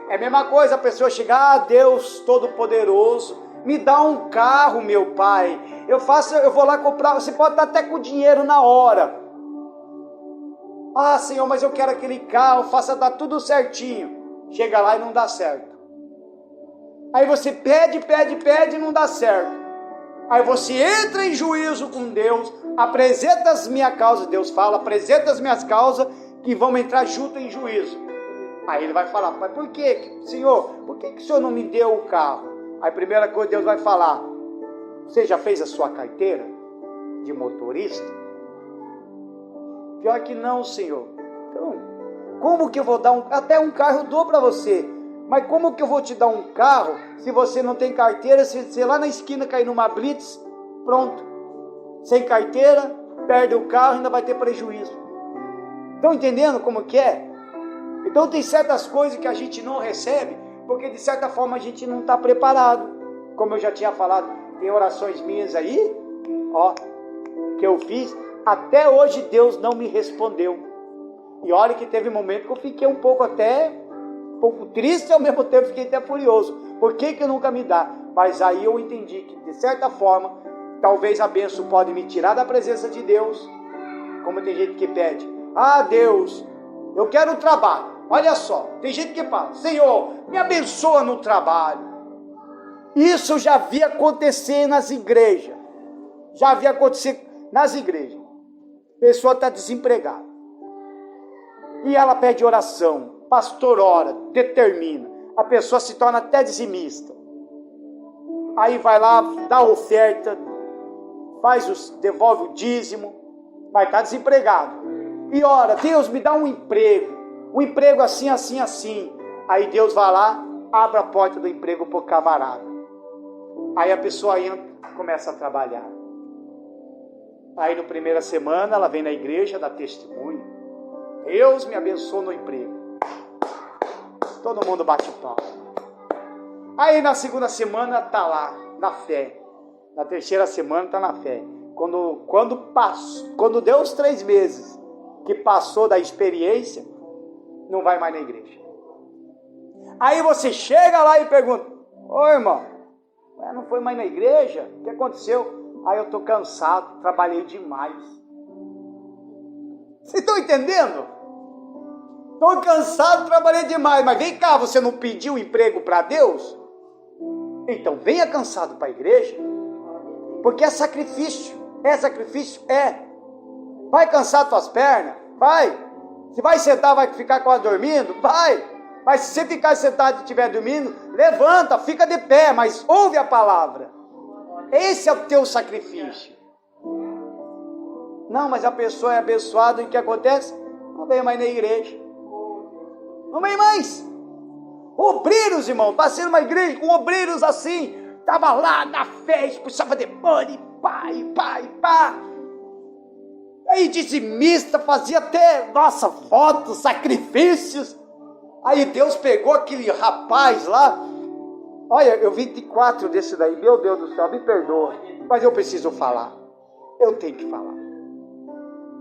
É a mesma coisa a pessoa chegar, Deus Todo-Poderoso, me dá um carro, meu Pai. Eu vou lá comprar, você pode estar até com dinheiro na hora. Ah, Senhor, mas eu quero aquele carro, faça dar tudo certinho. Chega lá e não dá certo. Aí você pede e não dá certo. Aí você entra em juízo com Deus, apresenta as minhas causas, Deus fala, apresenta as minhas causas, que vão entrar junto em juízo. Aí Ele vai falar, mas por que, Senhor, por que o Senhor não me deu o carro? Aí a primeira coisa Deus vai falar, você já fez a sua carteira de motorista? Pior que não, Senhor. Então, como que eu vou dar até um carro eu dou para você, mas como que eu vou te dar um carro se você não tem carteira, se você lá na esquina cair numa blitz, pronto, sem carteira, perde o carro e ainda vai ter prejuízo. Estão entendendo como que é? Então tem certas coisas que a gente não recebe, porque de certa forma a gente não está preparado. Como eu já tinha falado, tem orações minhas aí, ó, que eu fiz, até hoje Deus não me respondeu. E olha que teve momento que eu fiquei um pouco triste, e ao mesmo tempo fiquei até furioso. Por que nunca me dá? Mas aí eu entendi que de certa forma, talvez a bênção pode me tirar da presença de Deus. Como tem gente que pede, ah Deus, eu quero um trabalho. Olha só, tem gente que fala, Senhor, me abençoa no trabalho. Isso já havia acontecer nas igrejas. Já havia acontecido nas igrejas. A pessoa está desempregada. E ela pede oração. Pastor ora, determina. A pessoa se torna até dizimista. Aí vai lá, dá oferta, devolve o dízimo, vai estar desempregado. E ora, Deus me dá um emprego assim, assim, assim. Aí Deus vai lá, abre a porta do emprego para o camarada. Aí a pessoa entra, começa a trabalhar. Aí na primeira semana ela vem na igreja, dá testemunho. Deus me abençoou no emprego. Todo mundo bate palma. Aí na segunda semana está lá, na fé. Na terceira semana está na fé. Quando deu os 3 meses que passou da experiência, não vai mais na igreja. Aí você chega lá e pergunta, ô irmão, não foi mais na igreja? O que aconteceu? Aí eu estou cansado, trabalhei demais. Vocês estão entendendo? Estou cansado, trabalhei demais. Mas vem cá, você não pediu emprego para Deus? Então venha cansado para a igreja, porque é sacrifício. Vai cansar tuas pernas? Vai. Se vai sentar, vai ficar quase dormindo? Vai. Mas se você ficar sentado e estiver dormindo, levanta, fica de pé, mas ouve a palavra. Esse é o teu sacrifício. Não, mas a pessoa é abençoada e o que acontece? Não vem mais na igreja. Não vem mais. Obreiros, irmão, passei numa igreja com obreiros assim, estava lá na fé, expulsava demônio, pá. Aí dizimista, fazia até, votos, sacrifícios. Aí Deus pegou aquele rapaz lá. Olha, eu 24 desse daí, meu Deus do céu, me perdoa, mas eu preciso falar. Eu tenho que falar.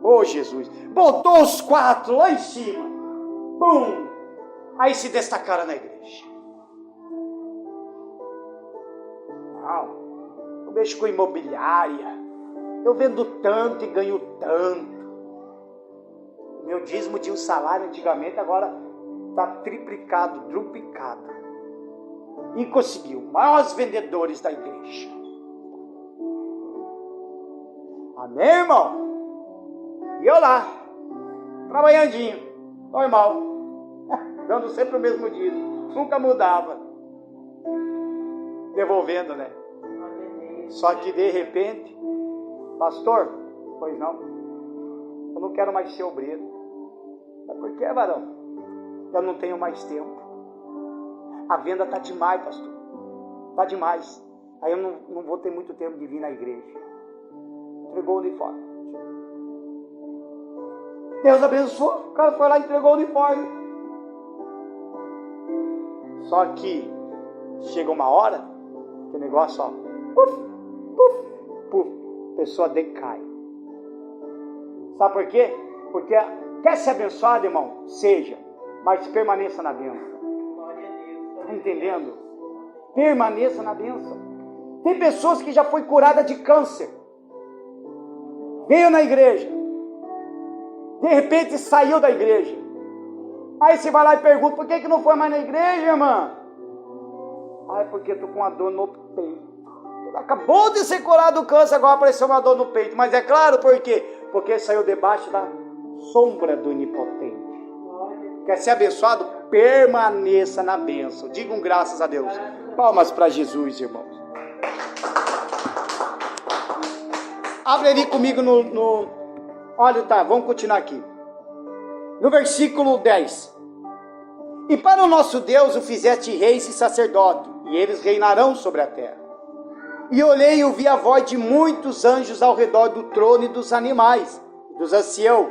Ô Jesus, botou os 4 lá em cima. Bum! Aí se destacaram na igreja. Não, eu mexo com imobiliária. Eu vendo tanto e ganho tanto. Meu dízimo de um salário antigamente agora está triplicado, duplicado. E conseguiu, maiores vendedores da igreja. Amém, irmão? E eu lá, trabalhandinho, normal, dando sempre o mesmo dízimo, nunca mudava, devolvendo, né? Só que de repente, pastor, pois não, eu não quero mais ser obreiro. Mas por que, varão? eu não tenho mais tempo. A venda está demais, pastor. Está demais. Aí eu não vou ter muito tempo de vir na igreja. Entregou o uniforme. Deus abençoou. O cara foi lá e entregou o uniforme. Só que chega uma hora que o negócio, ó, puf, puf, puf, a pessoa decai. Sabe por quê? Porque quer ser abençoado, irmão? Seja, mas permaneça na bênção. Está entendendo? Permaneça na bênção. Tem pessoas que já foi curada de câncer. Veio na igreja. De repente saiu da igreja. Aí você vai lá e pergunta, por que não foi mais na igreja, irmã? Ai, porque eu tô com uma dor no peito. Acabou de ser curado do câncer, agora apareceu uma dor no peito. Mas é claro, por quê? Porque saiu debaixo da sombra do onipotente. Quer ser abençoado? Permaneça na bênção. Digam graças a Deus. Palmas para Jesus, irmãos. Abre ali comigo Olha, tá, vamos continuar aqui. No versículo 10. E para o nosso Deus o fizeste reis e sacerdote, e eles reinarão sobre a terra. E olhei e ouvi a voz de muitos anjos ao redor do trono e dos animais, dos anciãos.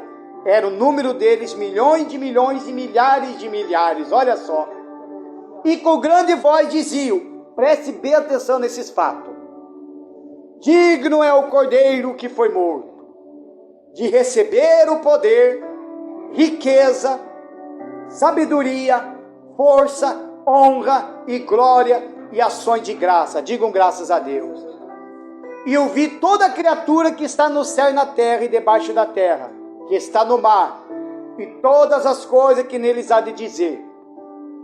Era o número deles milhões de milhões e milhares de milhares, olha só. E com grande voz diziam, preste bem atenção nesses fatos. Digno é o cordeiro que foi morto, de receber o poder, riqueza, sabedoria, força, honra e glória e ações de graça. Digam graças a Deus. E eu vi toda criatura que está no céu e na terra e debaixo da terra, que está no mar, e todas as coisas que neles há de dizer,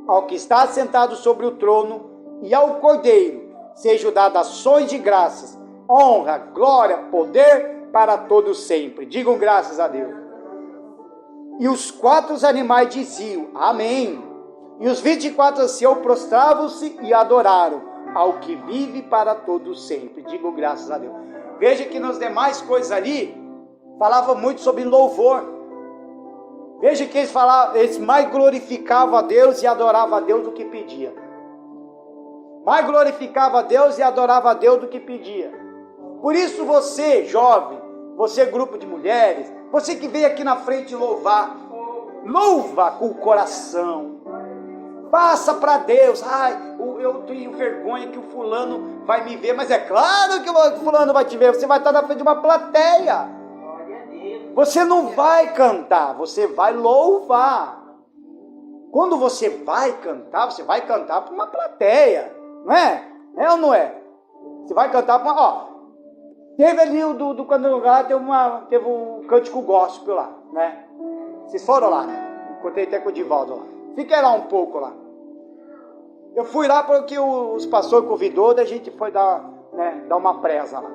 ao que está sentado sobre o trono e ao Cordeiro, sejam dadas ações de graças, honra, glória, poder para todos sempre. Digam graças a Deus. E os 4 animais diziam, amém. E os 24 anciãos prostravam-se e adoraram ao que vive para todos sempre. Digam graças a Deus. Veja que nas demais coisas ali, falava muito sobre louvor. Veja que eles mais glorificavam a Deus e adoravam a Deus do que pedia. Mais glorificava a Deus e adorava a Deus do que pedia. Por isso você, jovem, você grupo de mulheres, você que veio aqui na frente louvar, louva com o coração. Passa para Deus. Ai, eu tenho vergonha que o fulano vai me ver, mas é claro que o fulano vai te ver. Você vai estar na frente de uma plateia. Você não vai cantar, você vai louvar. Quando você vai cantar para uma plateia, não é? É ou não é? Você vai cantar para uma... teve ali do Candanguá, teve um cântico gospel lá, né? Vocês foram lá, né? Encontrei até com o Divaldo lá. Fiquei lá um pouco lá. Eu fui lá porque os pastores convidou, daí a gente foi dar uma presa lá.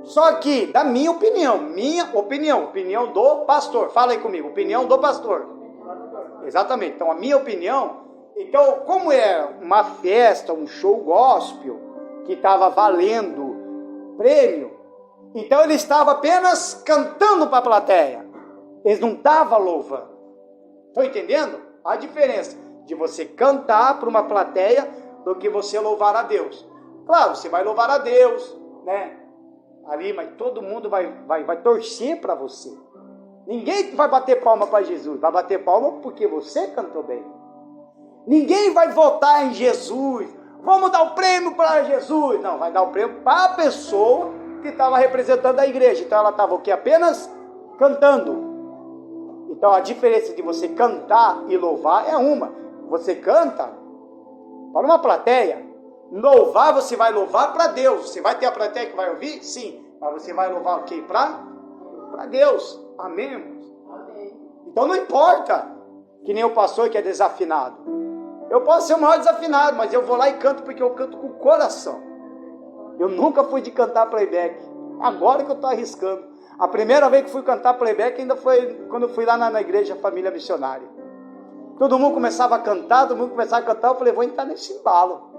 Só que, da minha opinião do pastor, fala aí comigo, opinião do pastor. Exatamente, então a minha opinião, então como é uma festa, um show gospel, que estava valendo prêmio, então ele estava apenas cantando para a plateia, eles não estavam louvando. Estão entendendo a diferença de você cantar para uma plateia do que você louvar a Deus? Claro, você vai louvar a Deus, né? Ali, mas todo mundo vai torcer para você. Ninguém vai bater palma para Jesus, vai bater palma porque você cantou bem. Ninguém vai votar em Jesus, vamos dar o prêmio para Jesus. Não, vai dar o prêmio para a pessoa que estava representando a igreja. Então ela estava o quê? Apenas cantando. Então a diferença de você cantar e louvar é uma. Você canta para uma plateia. Louvar, você vai louvar para Deus. Você vai ter a plateia que vai ouvir? Sim. Mas você vai louvar o quê? Para Deus. Amém, irmãos? Amém. Então não importa que nem o pastor que é desafinado. Eu posso ser o maior desafinado, mas eu vou lá e canto porque eu canto com o coração. Eu nunca fui de cantar playback. Agora que eu estou arriscando. A primeira vez que fui cantar playback ainda foi quando eu fui lá na igreja Família Missionária. Todo mundo começava a cantar, eu falei, vou entrar nesse embalo.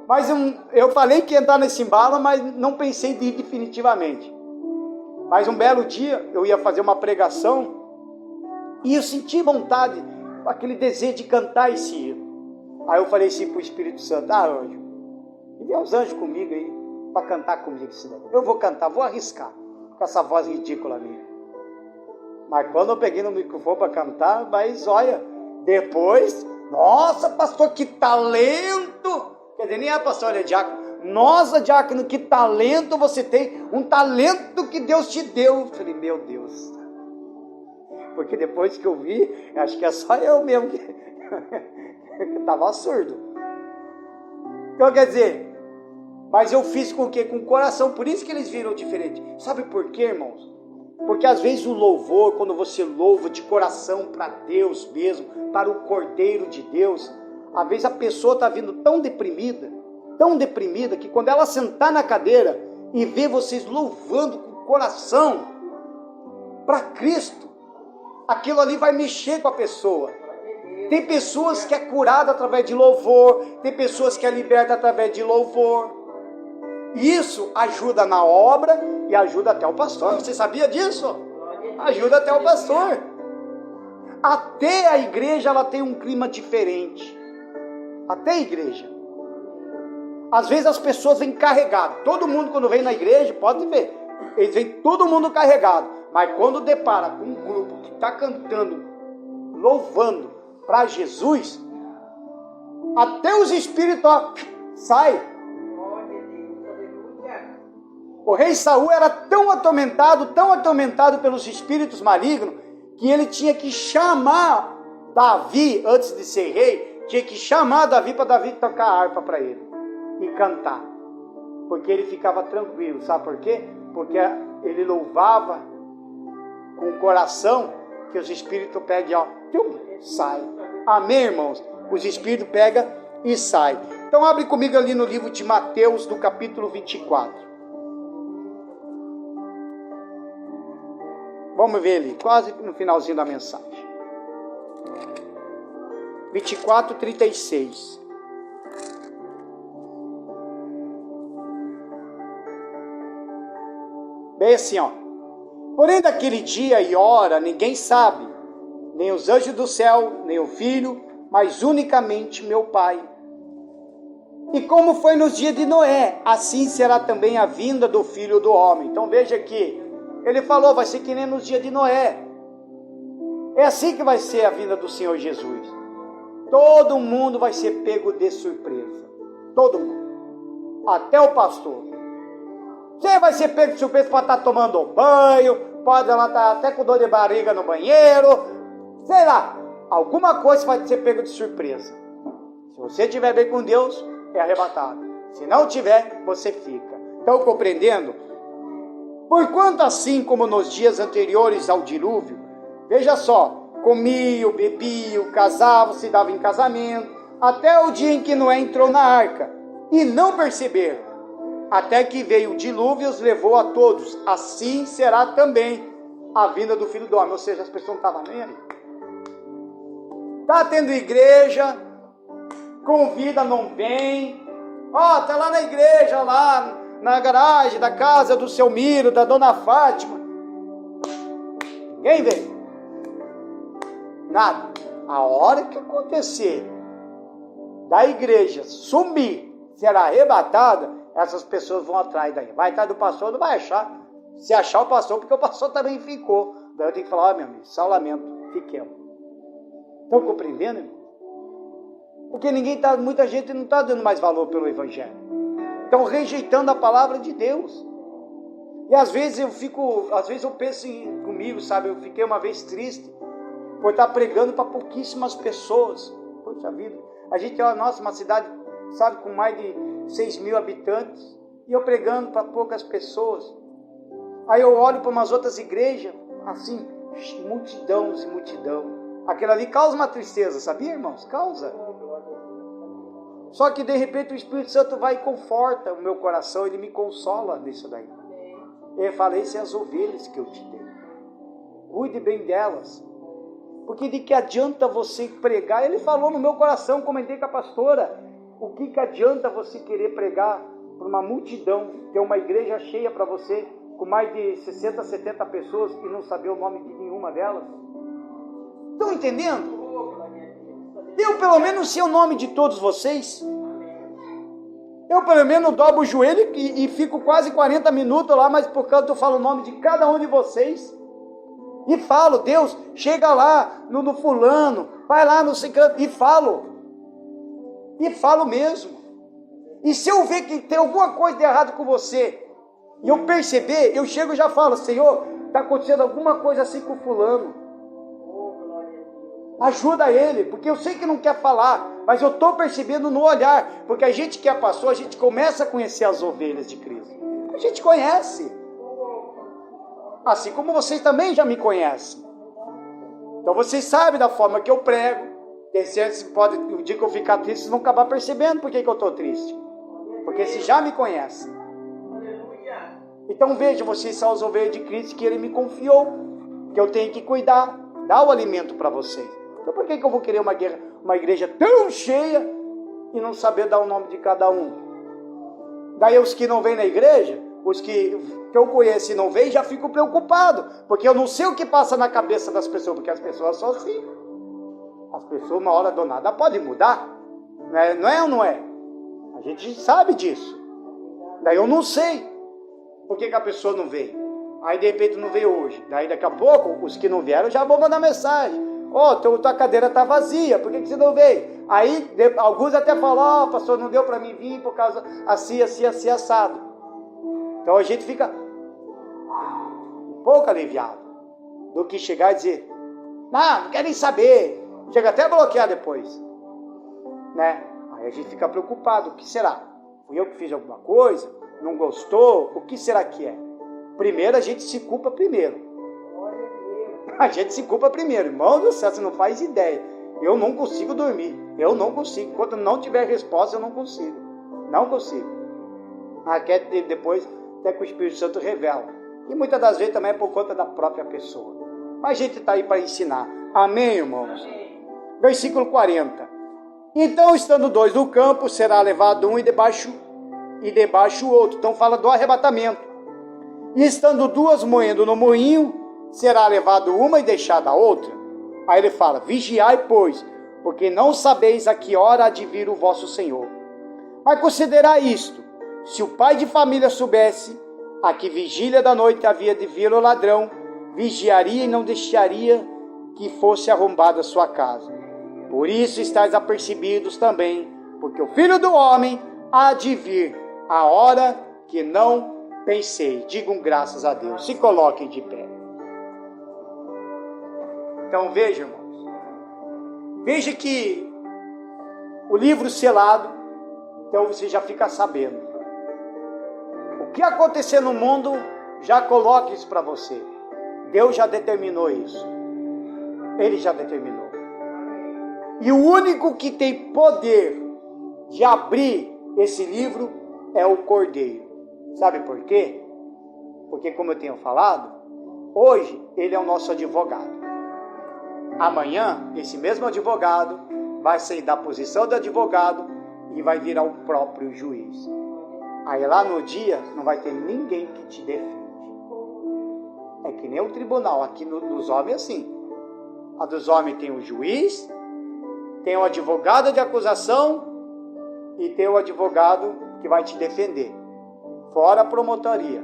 Mas eu falei que ia entrar nesse embalo, mas não pensei de ir definitivamente. Mas um belo dia, eu ia fazer uma pregação, e eu senti vontade, aquele desejo de cantar esse hino. Aí eu falei assim para o Espírito Santo: anjo, envia uns anjos comigo aí, para cantar comigo isso daí. Eu vou cantar, vou arriscar, com essa voz ridícula minha. Mas quando eu peguei no microfone para cantar, mas olha, depois, nossa, pastor, que talento! Quer dizer, nem a pastor, é diácono. Nossa, diácono, que talento você tem, um talento que Deus te deu. Eu falei, meu Deus. Porque depois que eu vi, acho que é só eu mesmo que estava surdo. Então, quer dizer, mas eu fiz com o quê? Com o coração, por isso que eles viram diferente. Sabe por quê, irmãos? Porque às vezes o louvor, quando você louva de coração para Deus mesmo, para o Cordeiro de Deus, às vezes a pessoa está vindo tão deprimida, que quando ela sentar na cadeira e ver vocês louvando com o coração para Cristo, aquilo ali vai mexer com a pessoa. Tem pessoas que é curada através de louvor, tem pessoas que é liberta através de louvor. Isso ajuda na obra e ajuda até o pastor. Você sabia disso? Ajuda até o pastor. Até a igreja ela tem um clima diferente. Até a igreja. Às vezes as pessoas vêm carregadas. Todo mundo quando vem na igreja, pode ver, eles vêm todo mundo carregado. Mas quando depara com um grupo que está cantando, louvando para Jesus, até os espíritos saem. O rei Saul era tão atormentado pelos espíritos malignos, que ele tinha que chamar Davi, antes de ser rei, tinha que chamar Davi para Davi tocar a harpa para ele e cantar. Porque ele ficava tranquilo, sabe por quê? Porque ele louvava com o coração, que os espíritos pegam e sai. Amém, irmãos? Os espíritos pegam e saem. Então abre comigo ali no livro de Mateus, do capítulo 24. Vamos ver ali, quase no finalzinho da mensagem. 24, 36. Bem assim, ó. Porém, daquele dia e hora, ninguém sabe, nem os anjos do céu, nem o Filho, mas unicamente meu Pai. E como foi nos dias de Noé, assim será também a vinda do Filho do Homem. Então veja aqui, ele falou, vai ser que nem nos dias de Noé. É assim que vai ser a vinda do Senhor Jesus. Todo mundo vai ser pego de surpresa. Todo mundo. Até o pastor. Você vai ser pego de surpresa, pode estar tomando banho, pode ela estar até com dor de barriga no banheiro, sei lá, alguma coisa vai ser pego de surpresa. Se você estiver bem com Deus, é arrebatado. Se não tiver, você fica. Estão compreendendo? Porquanto assim como nos dias anteriores ao dilúvio, veja só, comiam, bebiam, casavam, se davam em casamento, até o dia em que Noé entrou na arca, e não perceberam. Até que veio o dilúvio e os levou a todos. Assim será também a vinda do Filho do Homem. Ou seja, as pessoas não estavam nem aí. Está tendo igreja, convida, não vem. Ó, está lá na igreja, lá na garagem da casa do seu Miro, da dona Fátima. Ninguém vem. Nada. A hora que acontecer da igreja sumir, será arrebatada, essas pessoas vão atrás daí. Vai atrás do pastor, não vai achar. Se achar o pastor, porque o pastor também ficou. Daí eu tenho que falar, meu amigo, só lamento, fiquemos. Estão compreendendo, irmão? Porque muita gente não está dando mais valor pelo Evangelho. Estão rejeitando a palavra de Deus. E às vezes eu penso comigo, sabe? Eu fiquei uma vez triste por estar pregando para pouquíssimas pessoas. Poxa vida, a gente é uma cidade, sabe, com mais de 6.000 habitantes, e eu pregando para poucas pessoas. Aí eu olho para umas outras igrejas, assim, multidão e multidão. Aquilo ali causa uma tristeza, sabia, irmãos? Causa. Só que de repente o Espírito Santo vai e conforta o meu coração, ele me consola nisso daí. Ele fala, essas são as ovelhas que eu te dei. Cuide bem delas. Porque de que adianta você pregar? Ele falou no meu coração, comentei com a pastora. O que adianta você querer pregar para uma multidão, ter uma igreja cheia para você, com mais de 60, 70 pessoas e não saber o nome de nenhuma delas? Estão entendendo? Eu pelo menos sei o nome de todos vocês. Eu pelo menos dobro o joelho e fico quase 40 minutos lá, mas por canto eu falo o nome de cada um de vocês. E falo, Deus, chega lá no fulano, vai lá no ciclano, e falo. E falo mesmo. E se eu ver que tem alguma coisa de errado com você, e eu perceber, eu chego e já falo, Senhor, está acontecendo alguma coisa assim com o fulano. Ajuda ele, porque eu sei que não quer falar, mas eu estou percebendo no olhar, porque a gente que é pastor, a gente começa a conhecer as ovelhas de Cristo. A gente conhece. Assim como vocês também já me conhecem. Então vocês sabem da forma que eu prego. O dia que eu ficar triste, vocês vão acabar percebendo por que eu estou triste. Porque vocês já me conhecem. Então veja, vocês são as ovelhas de Cristo que Ele me confiou, que eu tenho que cuidar, dar o alimento para vocês. Então por que eu vou querer uma igreja tão cheia e não saber dar o nome de cada um? Daí os que não vêm na igreja, os que eu conheço e não vêm, já fico preocupado, porque eu não sei o que passa na cabeça das pessoas, porque as pessoas são assim. As pessoas, uma hora do nada, podem mudar, não é ou não é? A gente sabe disso. Daí eu não sei por que a pessoa não veio. Aí de repente não veio hoje. Daí daqui a pouco, os que não vieram já vão mandar mensagem. Tua cadeira está vazia, por que você não veio? Aí alguns até falam, pastor, não deu para mim vir por causa assim, assado. Então a gente fica um pouco aliviado do que chegar e dizer, não quer nem saber. Chega até a bloquear depois. Né? Aí a gente fica preocupado, o que será? Fui eu que fiz alguma coisa? Não gostou? O que será que é? Primeiro a gente se culpa primeiro. A gente se culpa primeiro. Irmão do céu, você não faz ideia. Eu não consigo dormir. Eu não consigo. Enquanto não tiver resposta, eu não consigo. Não consigo. Depois, até que o Espírito Santo revela. E muitas das vezes também é por conta da própria pessoa. Mas a gente está aí para ensinar. Amém, irmãos? Versículo 40. Então, estando dois no campo, será levado um e debaixo o outro. Então fala do arrebatamento. E estando duas moendo no moinho, será levado uma e deixada a outra. Aí ele fala, vigiai, pois, porque não sabeis a que hora há de vir o vosso Senhor. Mas considerai isto, se o pai de família soubesse a que vigília da noite havia de vir o ladrão, vigiaria e não deixaria que fosse arrombada a sua casa. Por isso estáis apercebidos também, porque o Filho do Homem há de vir a hora que não pensei. Digam graças a Deus. Se coloquem de pé. Então veja, irmãos. Veja que o livro selado, então você já fica sabendo. O que acontecer no mundo, já coloque isso para você. Deus já determinou isso. Ele já determinou. E o único que tem poder de abrir esse livro é o Cordeiro. Sabe por quê? Porque, como eu tenho falado, hoje ele é o nosso advogado. Amanhã, esse mesmo advogado vai sair da posição de advogado e vai virar o próprio juiz. Aí lá no dia não vai ter ninguém que te defende. É que nem o tribunal, aqui nos homens é assim. A dos homens tem o juiz, tem o advogado de acusação e tem o advogado que vai te defender. Fora a promotoria.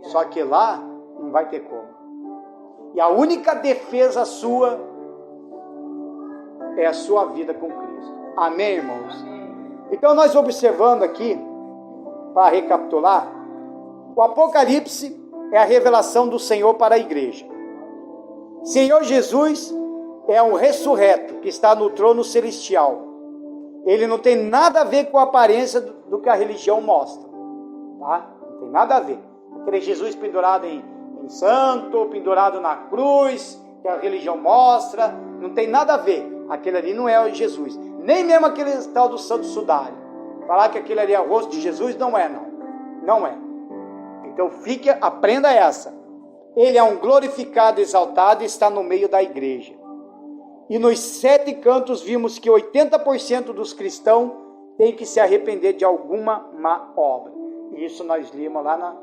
Só que lá não vai ter como. E a única defesa sua é a sua vida com Cristo. Amém, irmãos? Então nós observando aqui, para recapitular, o Apocalipse é a revelação do Senhor para a igreja. Senhor Jesus é um ressurreto que está no trono celestial. Ele não tem nada a ver com a aparência do que a religião mostra. Tá? Não tem nada a ver. Aquele Jesus pendurado em santo, pendurado na cruz, que a religião mostra, não tem nada a ver. Aquele ali não é o Jesus. Nem mesmo aquele tal do Santo Sudário. Falar que aquele ali é o rosto de Jesus, não é, não. Não é. Então aprenda essa. Ele é um glorificado, exaltado e está no meio da igreja. E nos 7 cantos vimos que 80% dos cristãos têm que se arrepender de alguma má obra. E isso nós lemos lá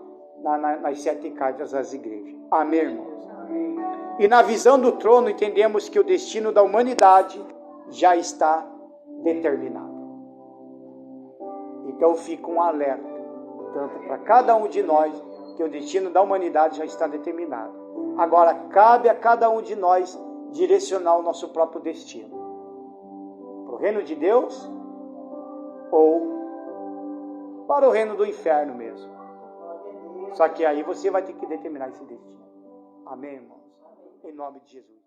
nas 7 cartas das igrejas. Amém, irmãos? Amém. E na visão do trono entendemos que o destino da humanidade já está determinado. Então fica um alerta, tanto para cada um de nós, que o destino da humanidade já está determinado. Agora cabe a cada um de nós direcionar o nosso próprio destino. Para o reino de Deus ou para o reino do inferno mesmo. Só que aí você vai ter que determinar esse destino. Amém, irmãos? Em nome de Jesus.